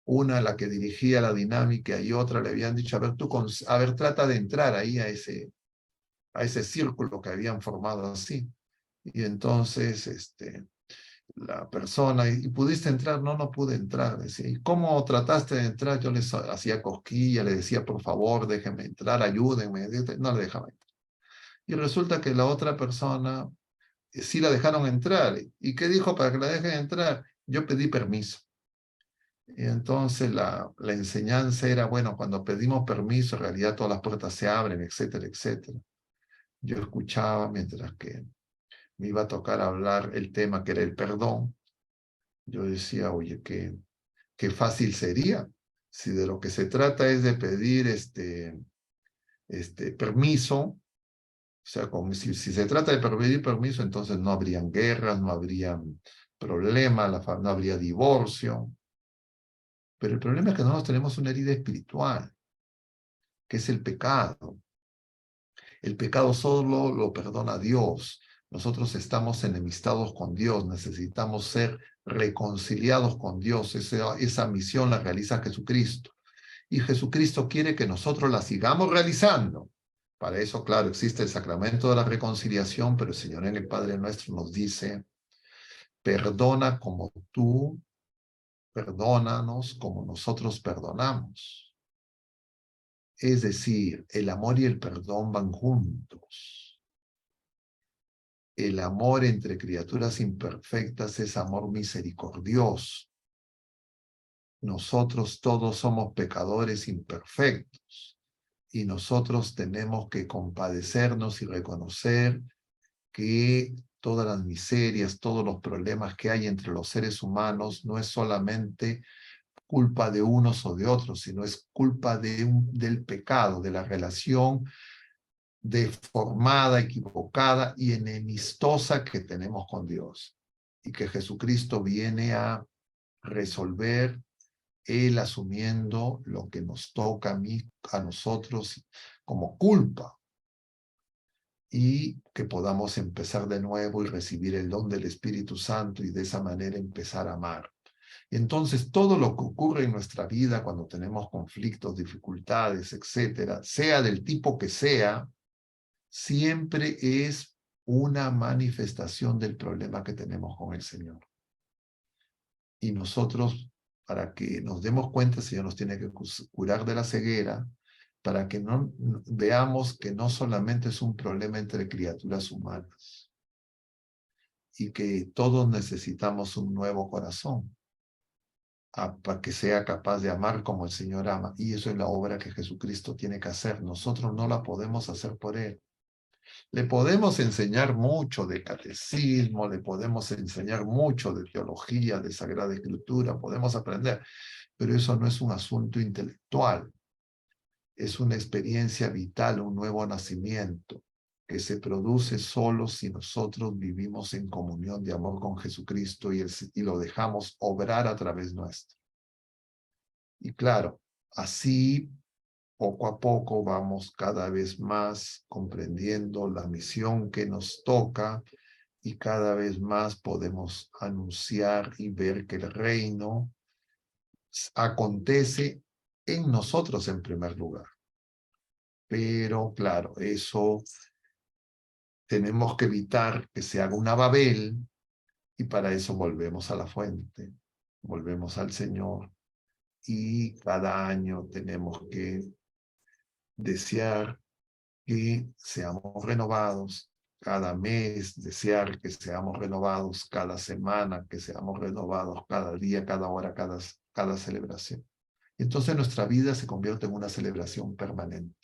una la que dirigía la dinámica y otra le habían dicho, a ver, trata de entrar ahí a ese círculo que habían formado así. Y entonces, la persona, ¿y pudiste entrar? No, no pude entrar. Decía, ¿y cómo trataste de entrar? Yo les hacía cosquilla, le decía, por favor, déjenme entrar, ayúdenme. No le dejaba entrar. Y resulta que la otra persona sí la dejaron entrar. ¿Y qué dijo para que la dejen entrar? Yo pedí permiso. Y entonces la enseñanza era, bueno, cuando pedimos permiso, en realidad todas las puertas se abren, etcétera, etcétera. Yo escuchaba mientras que me iba a tocar hablar el tema que era el perdón. Yo decía, oye, qué fácil sería si de lo que se trata es de pedir permiso. O sea, si se trata de pedir permiso, entonces no habrían guerras, no habrían problemas, no habría divorcio. Pero el problema es que nosotros tenemos una herida espiritual, que es el pecado. El pecado solo lo perdona Dios. Nosotros estamos enemistados con Dios, necesitamos ser reconciliados con Dios. Esa misión la realiza Jesucristo. Y Jesucristo quiere que nosotros la sigamos realizando. Para eso, claro, existe el sacramento de la reconciliación, pero el Señor en el Padre Nuestro nos dice, perdona como tú, perdónanos como nosotros perdonamos. Es decir, el amor y el perdón van juntos. El amor entre criaturas imperfectas es amor misericordioso. Nosotros todos somos pecadores imperfectos y nosotros tenemos que compadecernos y reconocer que todas las miserias, todos los problemas que hay entre los seres humanos no es solamente culpa de unos o de otros, sino es culpa del pecado, de la relación deformada, equivocada y enemistosa que tenemos con Dios. Y que Jesucristo viene a resolver, Él asumiendo lo que nos toca a nosotros como culpa. y que podamos empezar de nuevo y recibir el don del Espíritu Santo y de esa manera empezar a amar. Y entonces todo lo que ocurre en nuestra vida cuando tenemos conflictos, dificultades, etcétera, sea del tipo que sea, siempre es una manifestación del problema que tenemos con el Señor. Y nosotros, para que nos demos cuenta, el Señor nos tiene que curar de la ceguera, para que no veamos que no solamente es un problema entre criaturas humanas, y que todos necesitamos un nuevo corazón, para que sea capaz de amar como el Señor ama. Y eso es la obra que Jesucristo tiene que hacer. Nosotros no la podemos hacer por Él. Le podemos enseñar mucho de catecismo, le podemos enseñar mucho de teología, de Sagrada Escritura, podemos aprender, pero eso no es un asunto intelectual. Es una experiencia vital, un nuevo nacimiento, que se produce solo si nosotros vivimos en comunión de amor con Jesucristo y lo dejamos obrar a través nuestro. Y claro, así poco a poco vamos cada vez más comprendiendo la misión que nos toca y cada vez más podemos anunciar y ver que el reino acontece en nosotros en primer lugar. Pero claro, eso tenemos que evitar que se haga una Babel y para eso volvemos a la fuente, volvemos al Señor y cada año tenemos que desear que seamos renovados, cada mes desear que seamos renovados, cada semana que seamos renovados, cada día, cada hora, cada celebración. Entonces nuestra vida se convierte en una celebración permanente,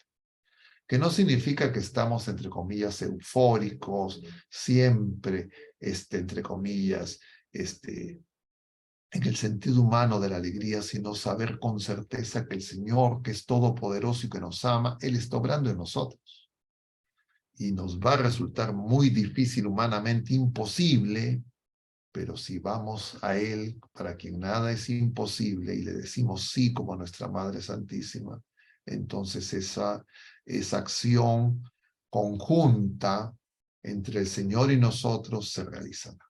que no significa que estamos, entre comillas, eufóricos, siempre, entre comillas, en el sentido humano de la alegría, sino saber con certeza que el Señor, que es todopoderoso y que nos ama, Él está obrando en nosotros. Y nos va a resultar muy difícil, humanamente imposible, pero si vamos a Él, para quien nada es imposible, y le decimos sí como a nuestra Madre Santísima, entonces esa acción conjunta entre el Señor y nosotros se realizará.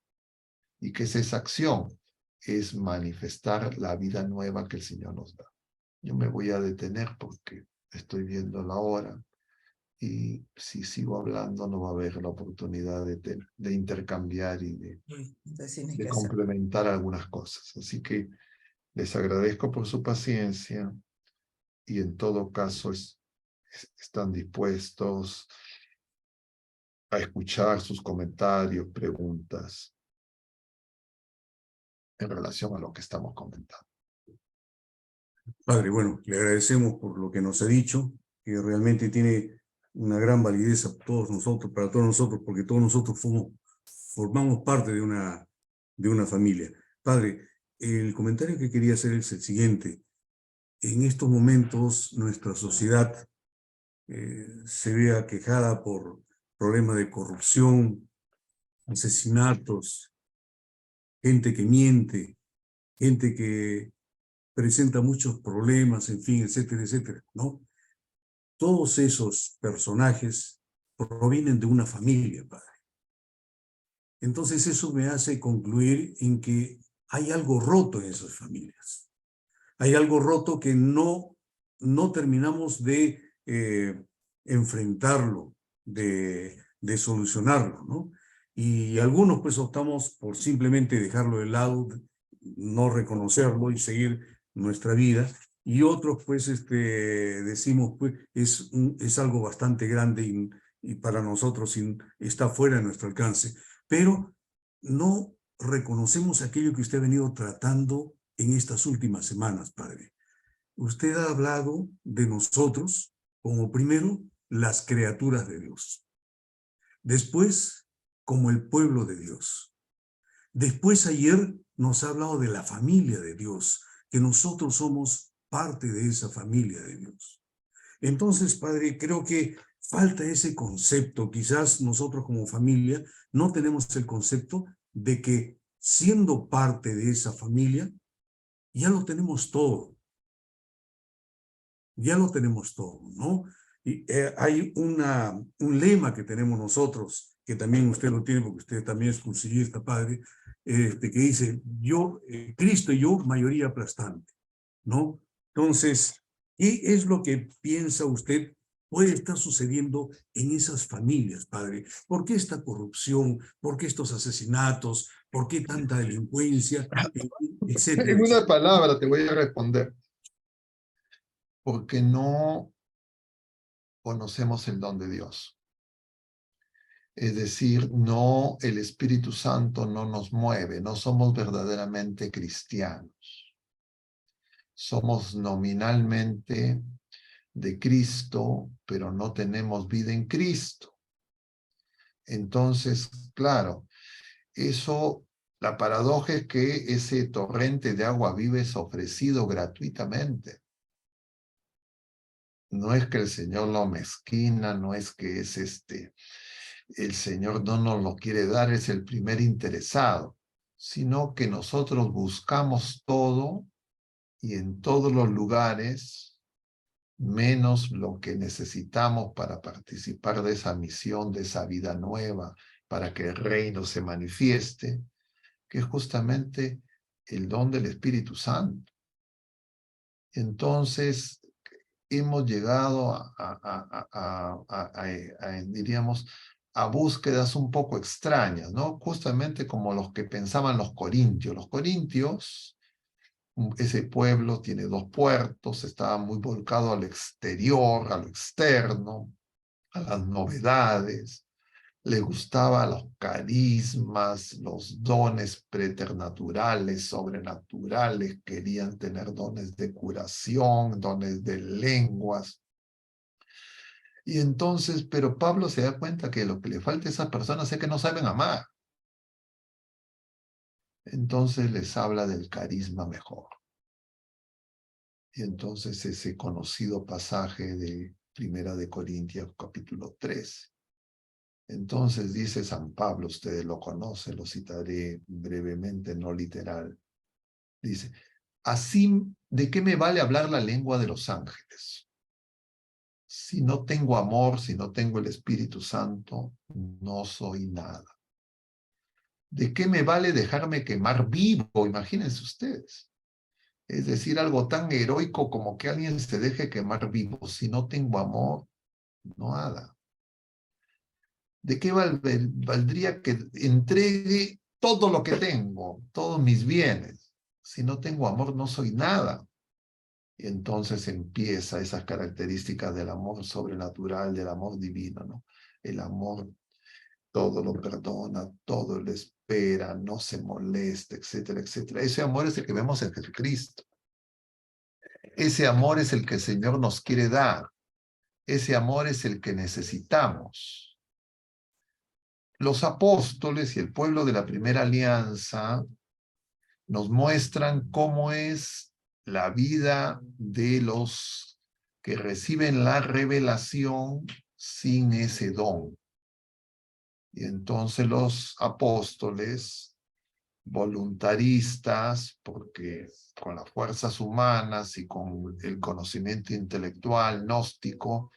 ¿Y qué es esa acción? Es manifestar la vida nueva que el Señor nos da. Yo me voy a detener porque estoy viendo la hora y si sigo hablando no va a haber la oportunidad de intercambiar y de complementar algunas cosas. Así que les agradezco por su paciencia y en todo caso están dispuestos a escuchar sus comentarios, preguntas en relación a lo que estamos comentando. Padre, bueno, le agradecemos por lo que nos ha dicho, que realmente tiene una gran validez para todos nosotros, porque todos nosotros formamos parte de una familia. Padre, el comentario que quería hacer es el siguiente. En estos momentos nuestra sociedad se ve aquejada por problemas de corrupción, asesinatos, gente que miente, gente que presenta muchos problemas, en fin, etcétera, etcétera, ¿no? Todos esos personajes provienen de una familia, Padre. Entonces eso me hace concluir en que hay algo roto en esas familias. Hay algo roto que no terminamos de enfrentarlo, de solucionarlo, ¿no? Y algunos pues optamos por simplemente dejarlo de lado, no reconocerlo y seguir nuestra vida. Y otros pues decimos pues es algo bastante grande y para nosotros está fuera de nuestro alcance. Pero no reconocemos aquello que usted ha venido tratando en estas últimas semanas, Padre. Usted ha hablado de nosotros como primero las criaturas de Dios. Después, como el pueblo de Dios. Después, ayer nos ha hablado de la familia de Dios, que nosotros somos parte de esa familia de Dios. Entonces, Padre, creo que falta ese concepto. Quizás nosotros como familia no tenemos el concepto de que siendo parte de esa familia, ya lo tenemos todo. Ya lo tenemos todo, ¿no? Y hay un lema que tenemos nosotros, que también usted lo tiene, porque usted también es cursillista, padre, que dice, Cristo y yo, mayoría aplastante, ¿no? Entonces, ¿qué es lo que piensa usted puede estar sucediendo en esas familias, padre? ¿Por qué esta corrupción? ¿Por qué estos asesinatos? ¿Por qué tanta delincuencia? Etcétera, En una etcétera. palabra te voy a responder. Porque no conocemos el don de Dios. Es decir, no, el Espíritu Santo no nos mueve, no somos verdaderamente cristianos. Somos nominalmente de Cristo, pero no tenemos vida en Cristo. Entonces, claro, eso, la paradoja es que ese torrente de agua viva es ofrecido gratuitamente. No es que el Señor lo mezquina, no es que es el Señor no nos lo quiere dar, es el primer interesado, sino que nosotros buscamos todo y en todos los lugares, menos lo que necesitamos para participar de esa misión, de esa vida nueva, para que el reino se manifieste, que es justamente el don del Espíritu Santo. Entonces, hemos llegado diríamos, a búsquedas un poco extrañas, ¿no? Justamente como los que pensaban los corintios. Los corintios, ese pueblo tiene 2 puertos, estaba muy volcado al exterior, a lo externo, a las novedades. Le gustaban los carismas, los dones preternaturales, sobrenaturales, querían tener dones de curación, dones de lenguas. Y entonces, pero Pablo se da cuenta que lo que le falta a esas personas es que no saben amar. Entonces les habla del carisma mejor. Y entonces ese conocido pasaje de Primera de Corintios, capítulo 3. Entonces dice San Pablo, ustedes lo conocen, lo citaré brevemente, no literal. Dice, así, ¿de qué me vale hablar la lengua de los ángeles? Si no tengo amor, si no tengo el Espíritu Santo, no soy nada. ¿De qué me vale dejarme quemar vivo? Imagínense ustedes. Es decir, algo tan heroico como que alguien se deje quemar vivo. Si no tengo amor, nada. ¿De qué valdría que entregue todo lo que tengo, todos mis bienes? Si no tengo amor, no soy nada. Y entonces empieza esas características del amor sobrenatural, del amor divino, ¿no? El amor todo lo perdona, todo lo espera, no se molesta, etcétera, etcétera. Ese amor es el que vemos en Jesucristo. Ese amor es el que el Señor nos quiere dar. Ese amor es el que necesitamos. Los apóstoles y el pueblo de la primera alianza nos muestran cómo es la vida de los que reciben la revelación sin ese don. Y entonces los apóstoles, voluntaristas, porque con las fuerzas humanas y con el conocimiento intelectual gnóstico,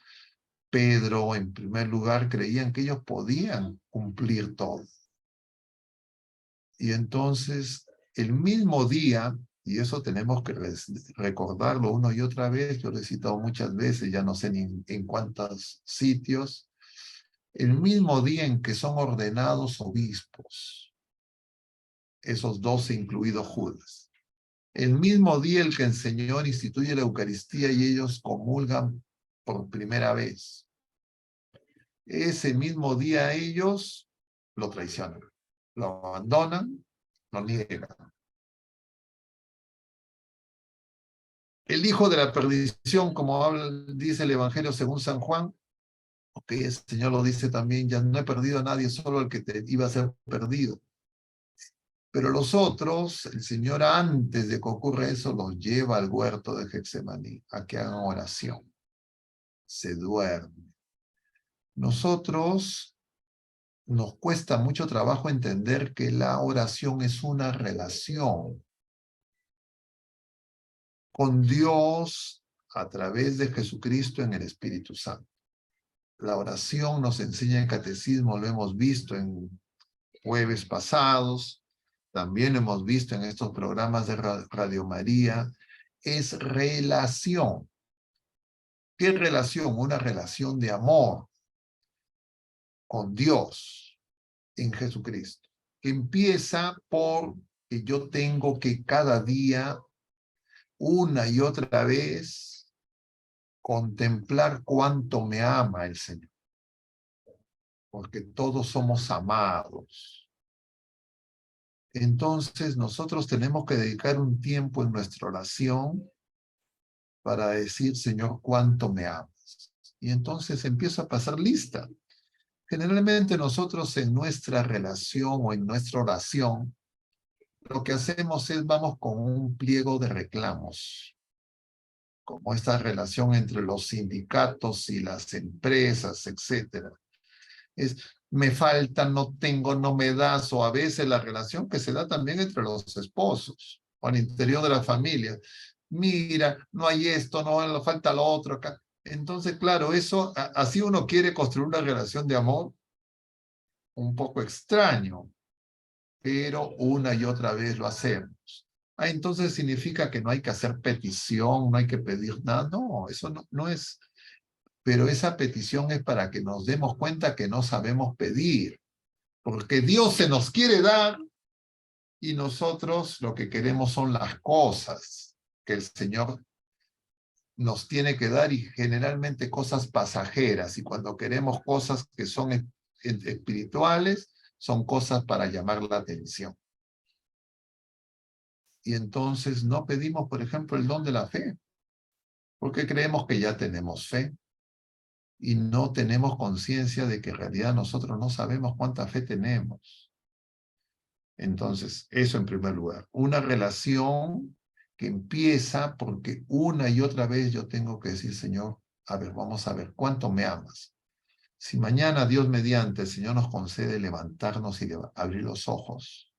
Pedro, en primer lugar, creían que ellos podían cumplir todo. Y entonces, el mismo día, y eso tenemos que recordarlo una y otra vez, yo lo he citado muchas veces, ya no sé ni en cuántos sitios, el mismo día en que son ordenados obispos, esos 12 incluido Judas, el mismo día el que el Señor instituye la Eucaristía y ellos comulgan por primera vez, ese mismo día ellos lo traicionan, lo abandonan, lo niegan. El hijo de la perdición, como dice el Evangelio según San Juan, ok, el Señor lo dice también, ya no he perdido a nadie, solo el que te iba a ser perdido. Pero los otros, el Señor antes de que ocurra eso, los lleva al huerto de Getsemaní, a que hagan oración. Se duerme. Nosotros nos cuesta mucho trabajo entender que la oración es una relación con Dios a través de Jesucristo en el Espíritu Santo. La oración nos enseña el catecismo, lo hemos visto en jueves pasados, también lo hemos visto en estos programas de Radio María, es relación. ¿Qué relación? Una relación de amor con Dios en Jesucristo, que empieza por que yo tengo que cada día, una y otra vez, contemplar cuánto me ama el Señor, porque todos somos amados. Entonces nosotros tenemos que dedicar un tiempo en nuestra oración para decir, Señor, cuánto me amas. Y entonces empiezo a pasar lista. Generalmente nosotros en nuestra relación o en nuestra oración, lo que hacemos es vamos con un pliego de reclamos, como esta relación entre los sindicatos y las empresas, etcétera. Es, me falta, no tengo, no me das, o a veces la relación que se da también entre los esposos, o al interior de la familia. Mira, no hay esto, no falta lo otro acá. Entonces, claro, eso, así uno quiere construir una relación de amor un poco extraño, pero una y otra vez lo hacemos. Entonces significa que no hay que hacer petición, no hay que pedir nada. No, eso no es. Pero esa petición es para que nos demos cuenta que no sabemos pedir, porque Dios se nos quiere dar y nosotros lo que queremos son las cosas que el Señor nos tiene que dar, y generalmente cosas pasajeras, y cuando queremos cosas que son espirituales, son cosas para llamar la atención. Y entonces no pedimos, por ejemplo, el don de la fe, porque creemos que ya tenemos fe y no tenemos conciencia de que en realidad nosotros no sabemos cuánta fe tenemos. Entonces, eso en primer lugar. Una relación que empieza porque una y otra vez yo tengo que decir, Señor, a ver, vamos a ver, ¿cuánto me amas? Si mañana, Dios mediante, el Señor nos concede levantarnos y abrir los ojos,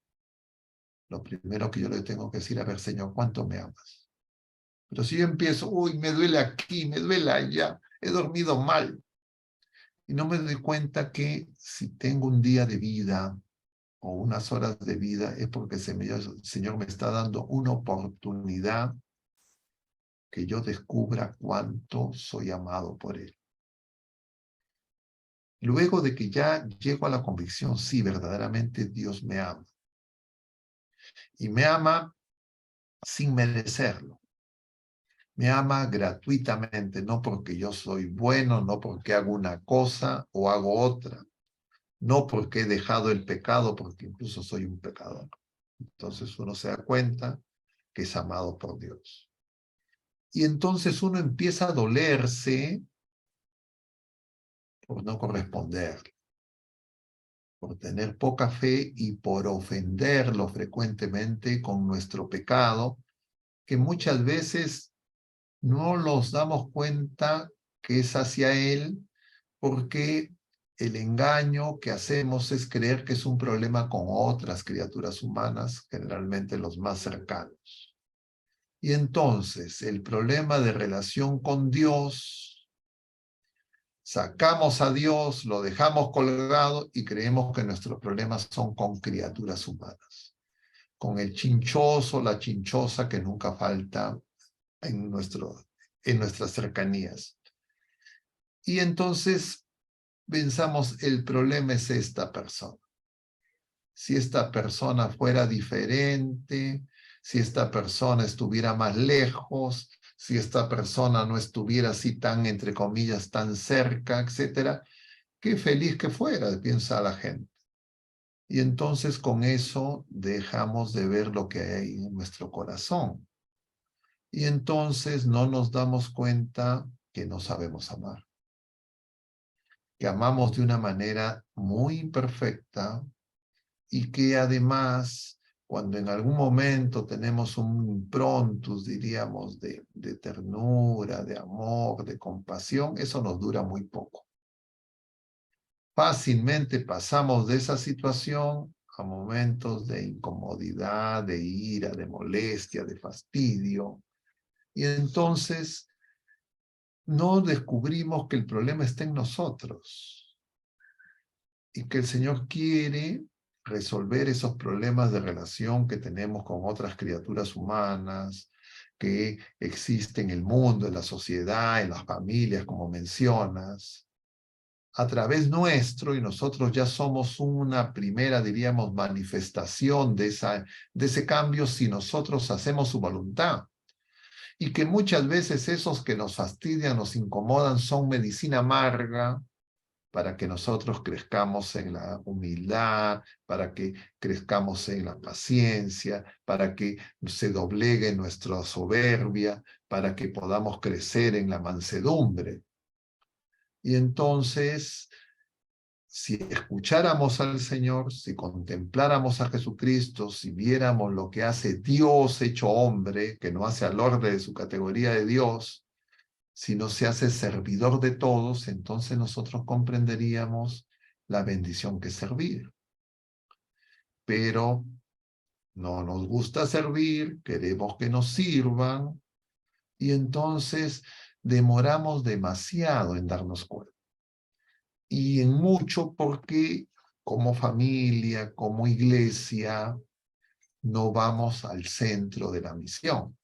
lo primero que yo le tengo que decir, a ver, Señor, ¿cuánto me amas? Pero si yo empiezo, uy, me duele aquí, me duele allá, he dormido mal, y no me doy cuenta que si tengo un día de vida o unas horas de vida, es porque el Señor me está dando una oportunidad que yo descubra cuánto soy amado por Él. Luego de que ya llego a la convicción, sí, verdaderamente Dios me ama. Y me ama sin merecerlo. Me ama gratuitamente, no porque yo soy bueno, no porque hago una cosa o hago otra, no porque he dejado el pecado, porque incluso soy un pecador. Entonces uno se da cuenta que es amado por Dios. Y entonces uno empieza a dolerse por no corresponder, por tener poca fe y por ofenderlo frecuentemente con nuestro pecado, que muchas veces no nos damos cuenta que es hacia Él, porque el engaño que hacemos es creer que es un problema con otras criaturas humanas, generalmente los más cercanos. Y entonces el problema de relación con Dios, sacamos a Dios, lo dejamos colgado y creemos que nuestros problemas son con criaturas humanas, con el chinchoso, la chinchosa que nunca falta en nuestras cercanías. Y entonces pensamos, el problema es esta persona. Si esta persona fuera diferente, si esta persona estuviera más lejos, si esta persona no estuviera así tan, entre comillas, tan cerca, etcétera, qué feliz que fuera, piensa la gente. Y entonces con eso dejamos de ver lo que hay en nuestro corazón. Y entonces no nos damos cuenta que no sabemos amar, que amamos de una manera muy imperfecta, y que además, cuando en algún momento tenemos un improntus, diríamos, de ternura, de amor, de compasión, eso nos dura muy poco. Fácilmente pasamos de esa situación a momentos de incomodidad, de ira, de molestia, de fastidio, y entonces no descubrimos que el problema está en nosotros y que el Señor quiere resolver esos problemas de relación que tenemos con otras criaturas humanas, que existen en el mundo, en la sociedad, en las familias, como mencionas, a través nuestro, y nosotros ya somos una primera, diríamos, manifestación de ese cambio si nosotros hacemos su voluntad. Y que muchas veces esos que nos fastidian, nos incomodan, son medicina amarga para que nosotros crezcamos en la humildad, para que crezcamos en la paciencia, para que se doblegue nuestra soberbia, para que podamos crecer en la mansedumbre. Y entonces, si escucháramos al Señor, si contempláramos a Jesucristo, si viéramos lo que hace Dios hecho hombre, que no hace al orden de su categoría de Dios, sino se hace servidor de todos, entonces nosotros comprenderíamos la bendición que es servir. Pero no nos gusta servir, queremos que nos sirvan, y entonces demoramos demasiado en darnos cuenta. Y en mucho porque como familia, como iglesia, no vamos al centro de la misión,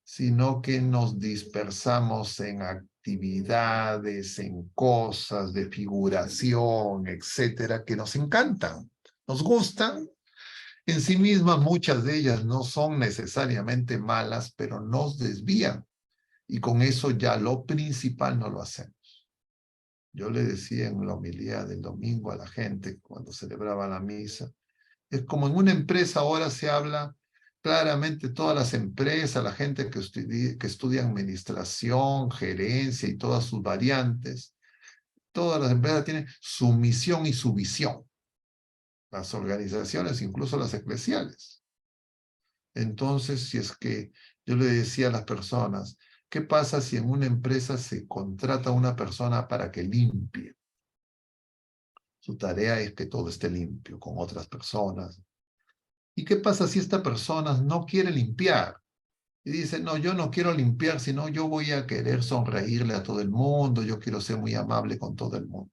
sino que nos dispersamos en actividades, en cosas de figuración, etcétera, que nos encantan, nos gustan. En sí mismas, muchas de ellas no son necesariamente malas, pero nos desvían. Y con eso ya lo principal no lo hacemos. Yo le decía en la homilía del domingo a la gente cuando celebraba la misa, es como en una empresa ahora se habla claramente, todas las empresas, la gente que estudia administración, gerencia y todas sus variantes, todas las empresas tienen su misión y su visión. Las organizaciones, incluso las eclesiales. Entonces, si es que yo le decía a las personas, ¿qué pasa si en una empresa se contrata a una persona para que limpie? Su tarea es que todo esté limpio con otras personas. ¿Y qué pasa si esta persona no quiere limpiar? Y dice, no, yo no quiero limpiar, sino yo voy a querer sonreírle a todo el mundo, yo quiero ser muy amable con todo el mundo.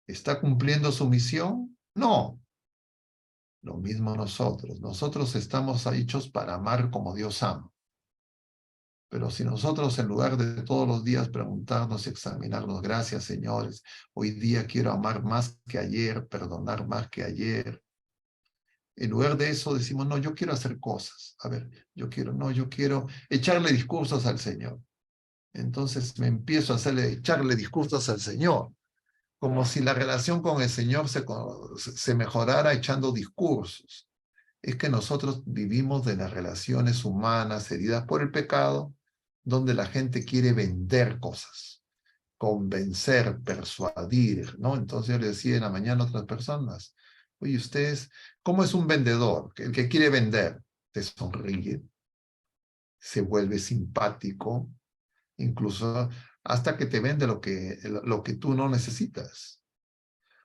¿Está cumpliendo su misión? No. Lo mismo nosotros. Nosotros estamos hechos para amar como Dios ama. Pero si nosotros en lugar de todos los días preguntarnos y examinarnos, gracias señores, hoy día quiero amar más que ayer, perdonar más que ayer. En lugar de eso decimos, no, yo quiero hacer cosas. A ver, yo quiero echarle discursos al Señor. Entonces me empiezo a echarle discursos al Señor, como si la relación con el Señor se mejorara echando discursos. Es que nosotros vivimos de las relaciones humanas heridas por el pecado, donde la gente quiere vender cosas, convencer, persuadir, ¿no? Entonces yo le decía en la mañana a otras personas, oye, ustedes, ¿cómo es un vendedor? El que quiere vender, te sonríe, se vuelve simpático, incluso hasta que te vende lo que tú no necesitas.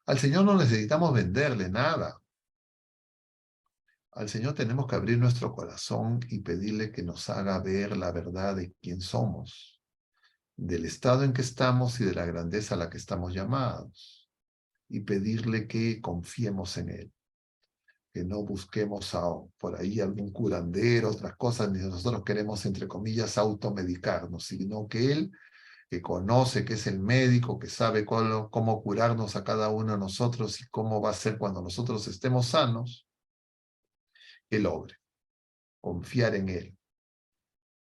Al Señor no necesitamos venderle nada. Al Señor tenemos que abrir nuestro corazón y pedirle que nos haga ver la verdad de quién somos, del estado en que estamos y de la grandeza a la que estamos llamados. Y pedirle que confiemos en Él, que no busquemos por ahí algún curandero, otras cosas, ni nosotros queremos, entre comillas, automedicarnos, sino que Él, que conoce, que es el médico, que sabe cómo curarnos a cada uno de nosotros y cómo va a ser cuando nosotros estemos sanos, Él obre, confiar en Él.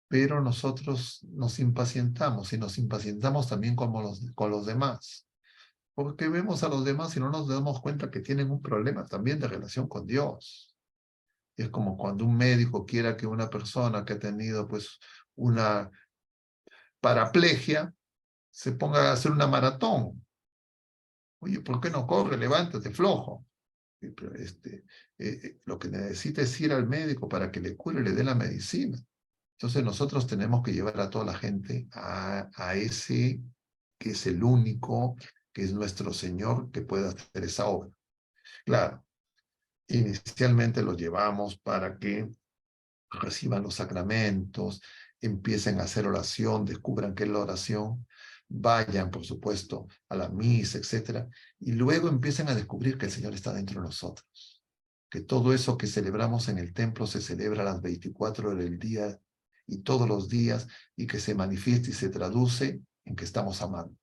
Pero nosotros nos impacientamos y nos impacientamos también con los demás, porque vemos a los demás y no nos damos cuenta que tienen un problema también de relación con Dios. Y es como cuando un médico quiera que una persona que ha tenido pues una paraplegia se ponga a hacer una maratón. Oye, ¿por qué no corre? Levántate, flojo. Pero lo que necesita es ir al médico para que le cure, le dé la medicina. Entonces nosotros tenemos que llevar a toda la gente a ese que es el único, que es nuestro Señor, que pueda hacer esa obra. Claro, inicialmente los llevamos para que reciban los sacramentos, empiecen a hacer oración, descubran qué es la oración, vayan, por supuesto, a la misa, etc. Y luego empiecen a descubrir que el Señor está dentro de nosotros. Que todo eso que celebramos en el templo se celebra a las 24 horas del día y todos los días, y que se manifiesta y se traduce en que estamos amando.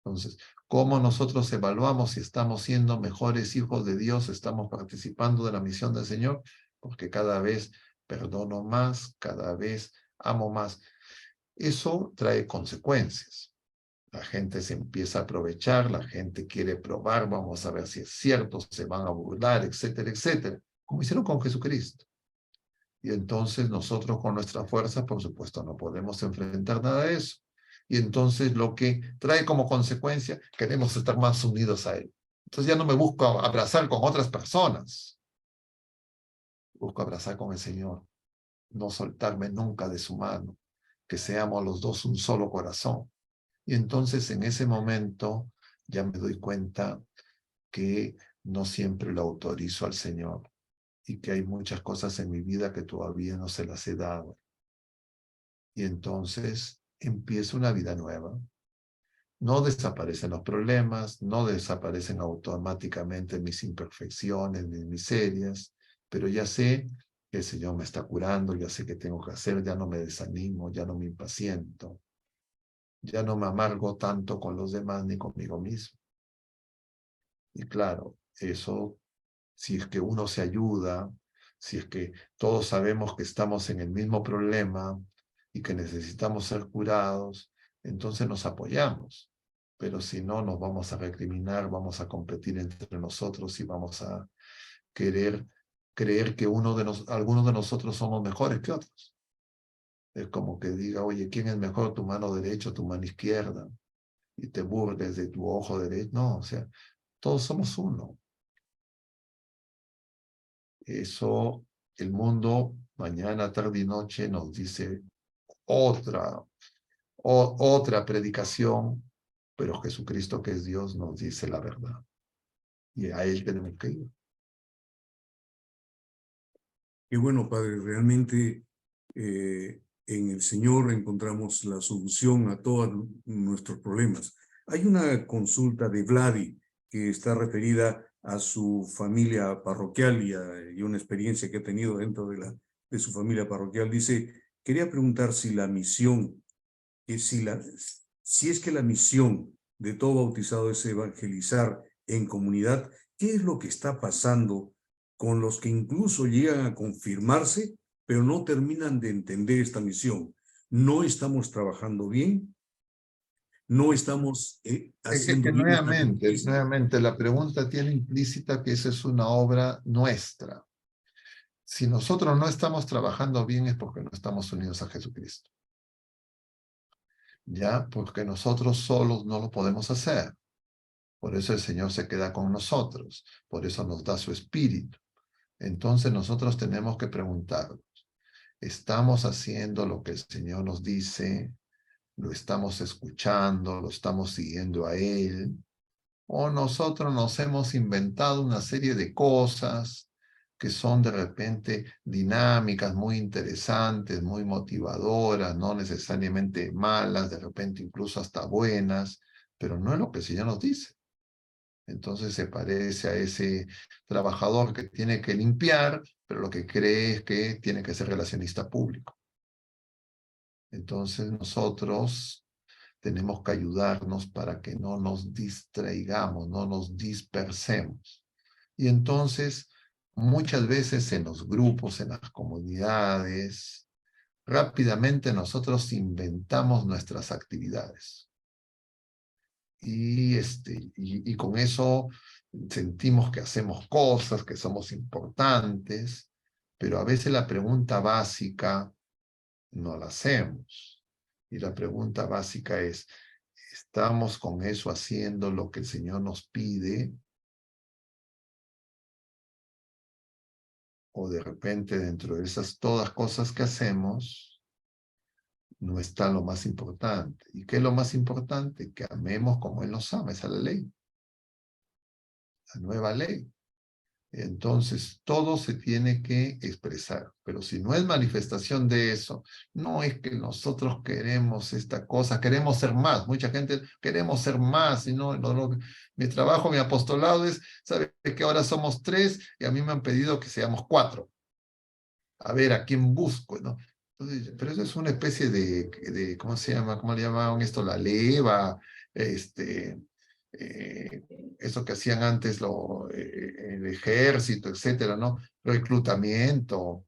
Entonces, ¿cómo nosotros evaluamos si estamos siendo mejores hijos de Dios, estamos participando de la misión del Señor? Porque cada vez perdono más, cada vez amo más. Eso trae consecuencias. La gente se empieza a aprovechar, la gente quiere probar, vamos a ver si es cierto, se van a burlar, etcétera, etcétera, como hicieron con Jesucristo. Y entonces nosotros con nuestra fuerza, por supuesto, no podemos enfrentar nada de eso. Y entonces lo que trae como consecuencia, queremos estar más unidos a Él. Entonces ya no me busco abrazar con otras personas. Busco abrazar con el Señor. No soltarme nunca de su mano. Que seamos los dos un solo corazón. Y entonces en ese momento ya me doy cuenta que no siempre lo autorizo al Señor. Y que hay muchas cosas en mi vida que todavía no se las he dado. Y entonces empiezo una vida nueva. No desaparecen los problemas, no desaparecen automáticamente mis imperfecciones, mis miserias, pero ya sé que el Señor me está curando, ya sé qué tengo que hacer, ya no me desanimo, ya no me impaciento, ya no me amargo tanto con los demás ni conmigo mismo. Y claro, eso, si es que uno se ayuda, si es que todos sabemos que estamos en el mismo problema y que necesitamos ser curados, entonces nos apoyamos. Pero si no, nos vamos a recriminar, vamos a competir entre nosotros y vamos a querer creer que algunos de nosotros somos mejores que otros. Es como que diga, oye, ¿quién es mejor, tu mano derecha o tu mano izquierda? Y te burles de tu ojo derecho. No, o sea, todos somos uno. Eso, el mundo, mañana, tarde y noche, nos dice otra predicación, pero Jesucristo, que es Dios, nos dice la verdad. Y a Él tenemos que ir. Qué bueno, Padre, realmente en el Señor encontramos la solución a todos nuestros problemas. Hay una consulta de Vladi que está referida a su familia parroquial y una experiencia que ha tenido dentro de su familia parroquial. Dice, quería preguntar si la misión, si es que la misión de todo bautizado es evangelizar en comunidad, ¿qué es lo que está pasando con los que incluso llegan a confirmarse, pero no terminan de entender esta misión? ¿No estamos trabajando bien? ¿No estamos haciendo bien esta Nuevamente, la pregunta tiene implícita que esa es una obra nuestra. Si nosotros no estamos trabajando bien es porque no estamos unidos a Jesucristo. ¿Ya? Porque nosotros solos no lo podemos hacer. Por eso el Señor se queda con nosotros. Por eso nos da su espíritu. Entonces nosotros tenemos que preguntarnos, ¿estamos haciendo lo que el Señor nos dice? ¿Lo estamos escuchando? ¿Lo estamos siguiendo a Él? ¿O nosotros nos hemos inventado una serie de cosas que son de repente dinámicas, muy interesantes, muy motivadoras, no necesariamente malas, de repente incluso hasta buenas, pero no es lo que el Señor nos dice? Entonces se parece a ese trabajador que tiene que limpiar, pero lo que cree es que tiene que ser relacionista público. Entonces nosotros tenemos que ayudarnos para que no nos distraigamos, no nos dispersemos. Y entonces, muchas veces en los grupos, en las comunidades, rápidamente nosotros inventamos nuestras actividades. Y con eso sentimos que hacemos cosas, que somos importantes, pero a veces la pregunta básica no la hacemos. Y la pregunta básica es, ¿estamos con eso haciendo lo que el Señor nos pide? O de repente dentro de esas todas cosas que hacemos, no está lo más importante. ¿Y qué es lo más importante? Que amemos como Él nos ama. Esa es la ley. La nueva ley. Entonces, todo se tiene que expresar, pero si no es manifestación de eso, no es que nosotros queremos esta cosa, queremos ser más. Mucha gente queremos ser más, y mi trabajo, mi apostolado es, ¿sabe que ahora somos 3 y a mí me han pedido que seamos 4? A ver, ¿a quién busco, no? Entonces, pero eso es una especie ¿cómo se llama? ¿Cómo le llamaban esto? La leva, eso que hacían antes el ejército, etcétera, ¿no? Reclutamiento.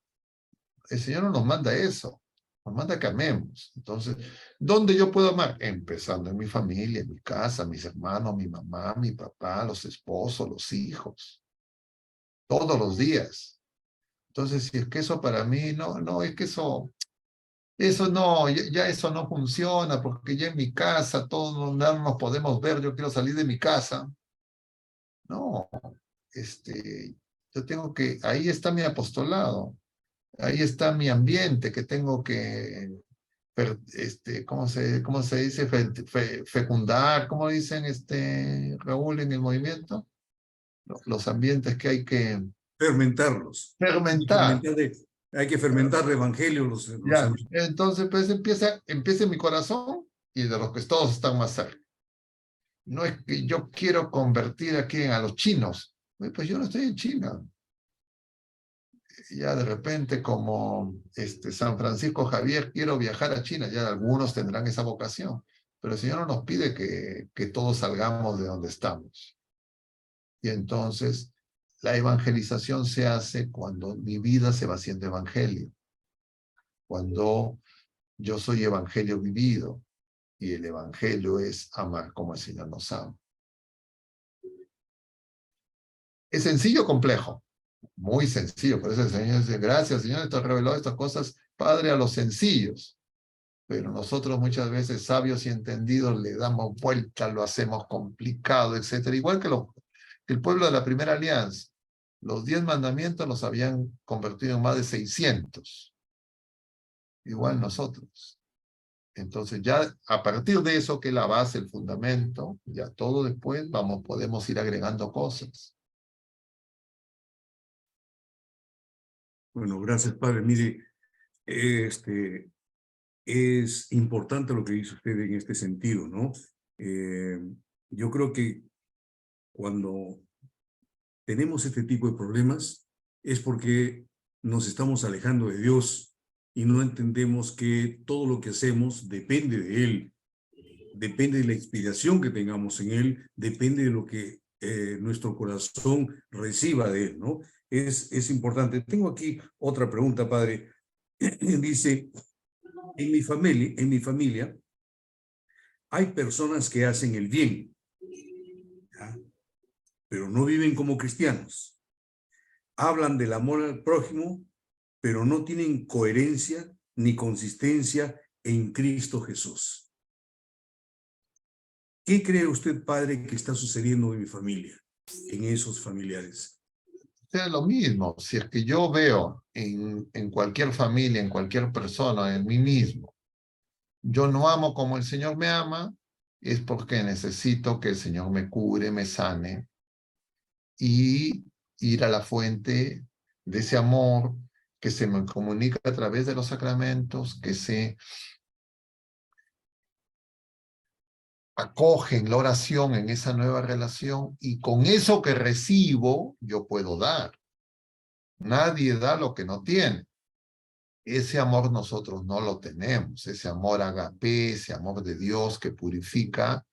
El Señor no nos manda eso, nos manda que amemos. Entonces, ¿dónde yo puedo amar? Empezando en mi familia, en mi casa, mis hermanos, mi mamá, mi papá, los esposos, los hijos, todos los días. Entonces, si es que eso para mí, no, es que eso no, ya eso no funciona, porque ya en mi casa todos no nos podemos ver, yo quiero salir de mi casa. No, yo tengo ahí está mi apostolado, ahí está mi ambiente que tengo que, ¿cómo se dice? Fecundar, ¿cómo dicen, Raúl, en el movimiento? Los ambientes que hay que Fermentarlos. fermentar. Hay que fermentar el evangelio. Ya, entonces, pues empieza en mi corazón y de los que todos están más cerca. No es que yo quiero convertir aquí a los chinos. Pues yo no estoy en China. Ya de repente, como San Francisco Javier, quiero viajar a China. Ya algunos tendrán esa vocación. Pero el Señor no nos pide que todos salgamos de donde estamos. Y entonces, la evangelización se hace cuando mi vida se va haciendo evangelio. Cuando yo soy evangelio vivido. Y el evangelio es amar como el Señor nos ama. Es sencillo o complejo. Muy sencillo. Por eso el Señor dice, gracias, Señor, te has revelado estas cosas, Padre, a los sencillos. Pero nosotros muchas veces, sabios y entendidos, le damos vuelta, lo hacemos complicado, etc. Igual que el pueblo de la primera alianza. Los 10 mandamientos los habían convertido en más de 600. Igual nosotros. Entonces ya a partir de eso, que es la base, el fundamento, ya todo después podemos ir agregando cosas. Bueno, gracias, padre. Mire, es importante lo que dice usted en este sentido, ¿no? Yo creo que cuando tenemos este tipo de problemas es porque nos estamos alejando de Dios y no entendemos que todo lo que hacemos depende de Él, depende de la inspiración que tengamos en Él, depende de lo que nuestro corazón reciba de Él, ¿no? Es importante. Tengo aquí otra pregunta, padre. Dice, en mi familia hay personas que hacen el bien, ¿ya? Pero no viven como cristianos. Hablan del amor al prójimo, pero no tienen coherencia ni consistencia en Cristo Jesús. ¿Qué cree usted, padre, que está sucediendo en mi familia, en esos familiares? Es lo mismo. Si es que yo veo en cualquier familia, en cualquier persona, en mí mismo, yo no amo como el Señor me ama, es porque necesito que el Señor me cure, me sane, y ir a la fuente de ese amor que se me comunica a través de los sacramentos, que se acoge en la oración, en esa nueva relación, y con eso que recibo, yo puedo dar. Nadie da lo que no tiene. Ese amor nosotros no lo tenemos, ese amor agape, ese amor de Dios que purifica,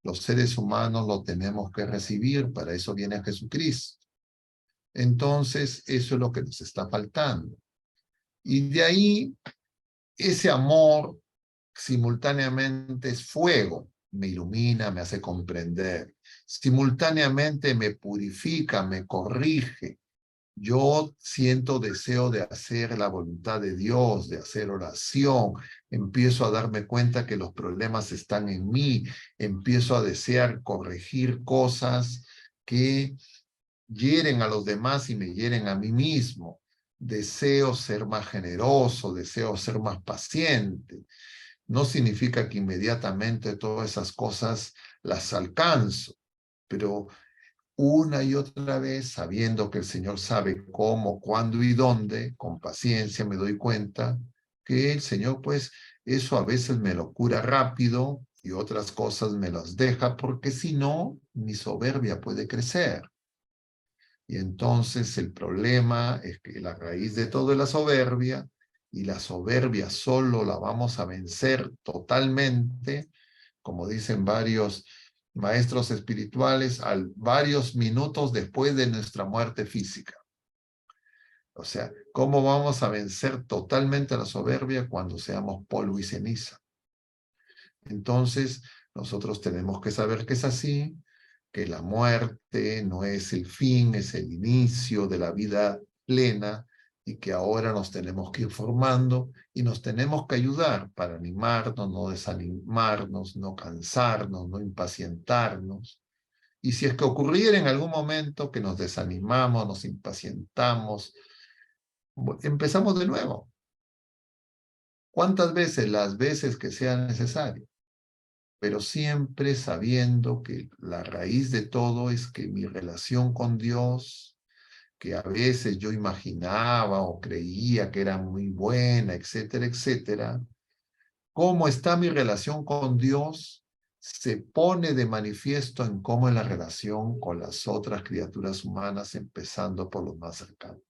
los seres humanos lo tenemos que recibir, para eso viene Jesucristo. Entonces, eso es lo que nos está faltando. Y de ahí, ese amor simultáneamente es fuego, me ilumina, me hace comprender. Simultáneamente me purifica, me corrige. Yo siento deseo de hacer la voluntad de Dios, de hacer oración. Empiezo a darme cuenta que los problemas están en mí. Empiezo a desear corregir cosas que hieren a los demás y me hieren a mí mismo. Deseo ser más generoso, deseo ser más paciente. No significa que inmediatamente todas esas cosas las alcanzo, pero una y otra vez, sabiendo que el Señor sabe cómo, cuándo y dónde, con paciencia me doy cuenta que el Señor, pues, eso a veces me lo cura rápido y otras cosas me las deja, porque si no, mi soberbia puede crecer. Y entonces el problema es que la raíz de todo es la soberbia, y la soberbia solo la vamos a vencer totalmente, como dicen varios maestros espirituales, varios minutos después de nuestra muerte física. O sea, ¿cómo vamos a vencer totalmente la soberbia cuando seamos polvo y ceniza? Entonces, nosotros tenemos que saber que es así, que la muerte no es el fin, es el inicio de la vida plena, y que ahora nos tenemos que ir formando y nos tenemos que ayudar para animarnos, no desanimarnos, no cansarnos, no impacientarnos. Y si es que ocurriera en algún momento que nos desanimamos, nos impacientamos, empezamos de nuevo. ¿Cuántas veces? Las veces que sea necesario. Pero siempre sabiendo que la raíz de todo es que mi relación con Dios, que a veces yo imaginaba o creía que era muy buena, etcétera, etcétera, cómo está mi relación con Dios se pone de manifiesto en cómo es la relación con las otras criaturas humanas, empezando por los más cercanos.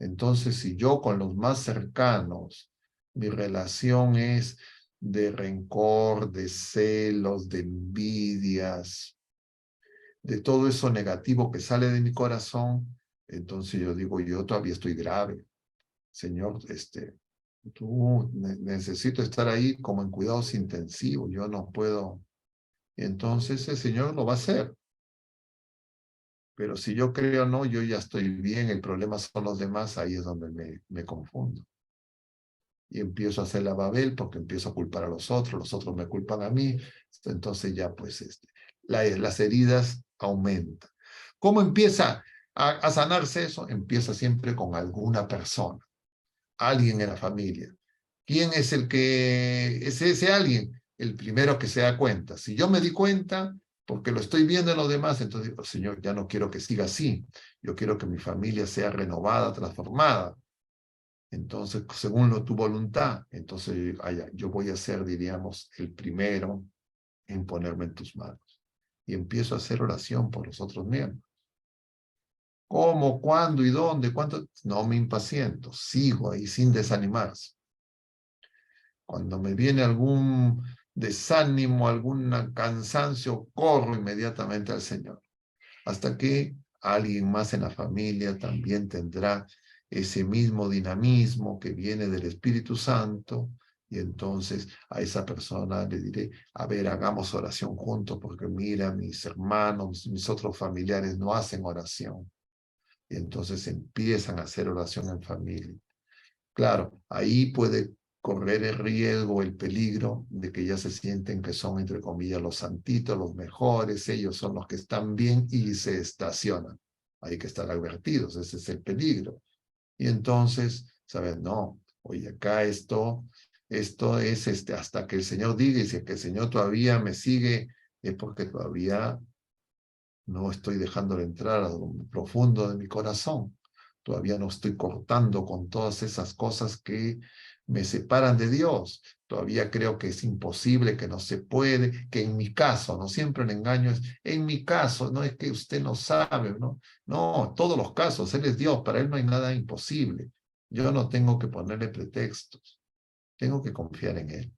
Entonces, si yo con los más cercanos, mi relación es de rencor, de celos, de envidias, de todo eso negativo que sale de mi corazón, entonces yo digo, yo todavía estoy grave. Señor, tú necesito estar ahí como en cuidados intensivos, yo no puedo. Entonces el Señor lo va a hacer. Pero si yo creo no, yo ya estoy bien, el problema son los demás, ahí es donde me confundo. Y empiezo a hacer la Babel porque empiezo a culpar a los otros me culpan a mí, entonces ya pues las heridas aumentan. ¿Cómo empieza a sanarse eso? Empieza siempre con alguna persona, alguien en la familia. ¿Quién es el que es ese alguien? El primero que se da cuenta. Si yo me di cuenta, porque lo estoy viendo en los demás, entonces digo, Señor, ya no quiero que siga así. Yo quiero que mi familia sea renovada, transformada. Entonces, según tu voluntad, entonces yo voy a ser, diríamos, el primero en ponerme en tus manos. Y empiezo a hacer oración por los otros miembros. ¿Cómo, cuándo y dónde? ¿Cuánto? No me impaciento, sigo ahí sin desanimarse. Cuando me viene algún desánimo, algún cansancio, corro inmediatamente al Señor. Hasta que alguien más en la familia también tendrá ese mismo dinamismo que viene del Espíritu Santo, y entonces a esa persona le diré, a ver, hagamos oración juntos, porque mira, mis hermanos, mis otros familiares no hacen oración. Y entonces empiezan a hacer oración en familia. Claro, ahí puede correr el riesgo, el peligro de que ya se sienten que son, entre comillas, los santitos, los mejores, ellos son los que están bien y se estacionan. Hay que estar advertidos, ese es el peligro. Y entonces, ¿sabes? No, oye, acá esto es hasta que el Señor diga, y si que el Señor todavía me sigue, es porque todavía no estoy dejándole entrar a lo profundo de mi corazón. Todavía no estoy cortando con todas esas cosas que me separan de Dios. Todavía creo que es imposible, que no se puede, que en mi caso, no siempre el engaño es, en mi caso, no es que usted no sabe, ¿no? No, todos los casos, Él es Dios, para Él no hay nada imposible. Yo no tengo que ponerle pretextos, tengo que confiar en Él.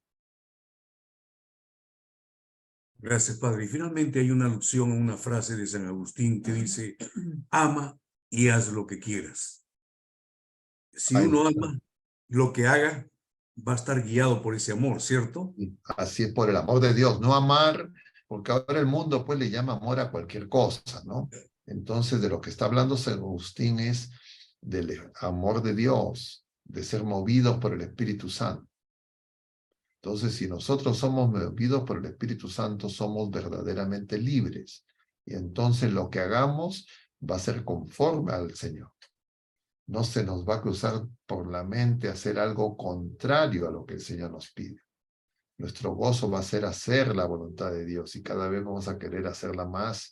Gracias, Padre. Y finalmente hay una alusión a una frase de San Agustín que dice, ama y haz lo que quieras. Si Ahí uno está. ama, lo que haga va a estar guiado por ese amor, ¿cierto? Así es, por el amor de Dios, no amar, porque ahora el mundo pues le llama amor a cualquier cosa, ¿no? Entonces de lo que está hablando San Agustín es del amor de Dios, de ser movidos por el Espíritu Santo. Entonces, si nosotros somos movidos por el Espíritu Santo, somos verdaderamente libres. Y entonces lo que hagamos va a ser conforme al Señor. No se nos va a cruzar por la mente hacer algo contrario a lo que el Señor nos pide. Nuestro gozo va a ser hacer la voluntad de Dios, y cada vez vamos a querer hacerla más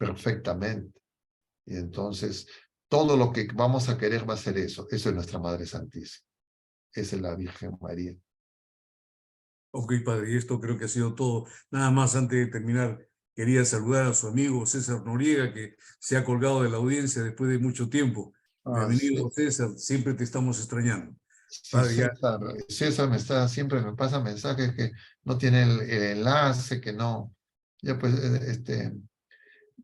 perfectamente. Y entonces, todo lo que vamos a querer va a ser eso. Eso es nuestra Madre Santísima. Esa es la Virgen María. Ok, padre, y esto creo que ha sido todo. Nada más antes de terminar, quería saludar a su amigo César Noriega, que se ha colgado de la audiencia después de mucho tiempo. Bienvenido, Sí, César, siempre te estamos extrañando. sí, Padre, ya, César siempre me pasa mensajes que no tiene el enlace, que no. Ya pues,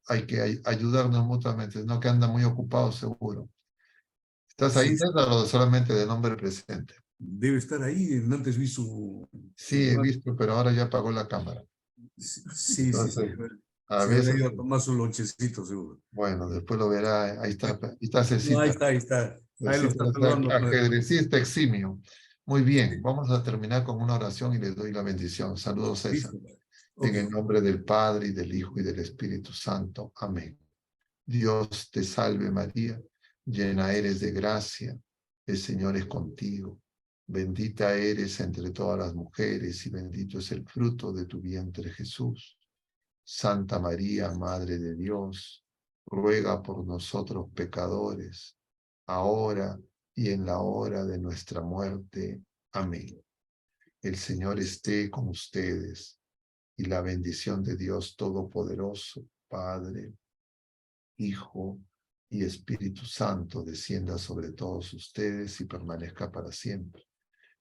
hay que ayudarnos mutuamente, no que anda muy ocupado seguro. ¿Estás ahí, sí, César, o solamente de nombre presente? debe estar ahí. Antes vi Sí, he visto, pero ahora ya apagó la cámara. Sí, sí, sí. Entonces, a Se habrá veces, ido a tomar su lonchecito, seguro. bueno, después lo verá. Ahí está No, ahí Cecita. está, ahí está. Ahí lo Cecita está es saludando, padre. ajedrecista eximio. Muy bien, Sí, vamos a terminar con una oración y les doy la bendición. Saludos, César. listo, padre. En Ok. el nombre del Padre, y del Hijo, y del Espíritu Santo. Amén. Dios te salve María, llena eres de gracia, el Señor es contigo. Bendita eres entre todas las mujeres, y bendito es el fruto de tu vientre, Jesús. Santa María, Madre de Dios, ruega por nosotros pecadores, ahora y en la hora de nuestra muerte. Amén. El Señor esté con ustedes, y la bendición de Dios Todopoderoso, Padre, Hijo y Espíritu Santo, descienda sobre todos ustedes y permanezca para siempre.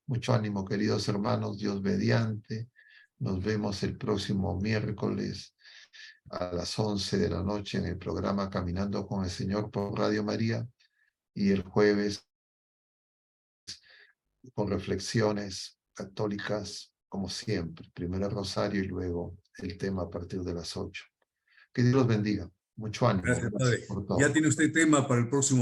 Mucho ánimo, queridos hermanos, Dios mediante. Nos vemos el próximo miércoles a las 11 de la noche en el programa Caminando con el Señor por Radio María, y el jueves con reflexiones católicas, como siempre. Primero el rosario y luego el tema a partir de las 8. Que Dios los bendiga. Mucho ánimo. Gracias, Gracias padre. por Ya todo. tiene usted tema para el próximo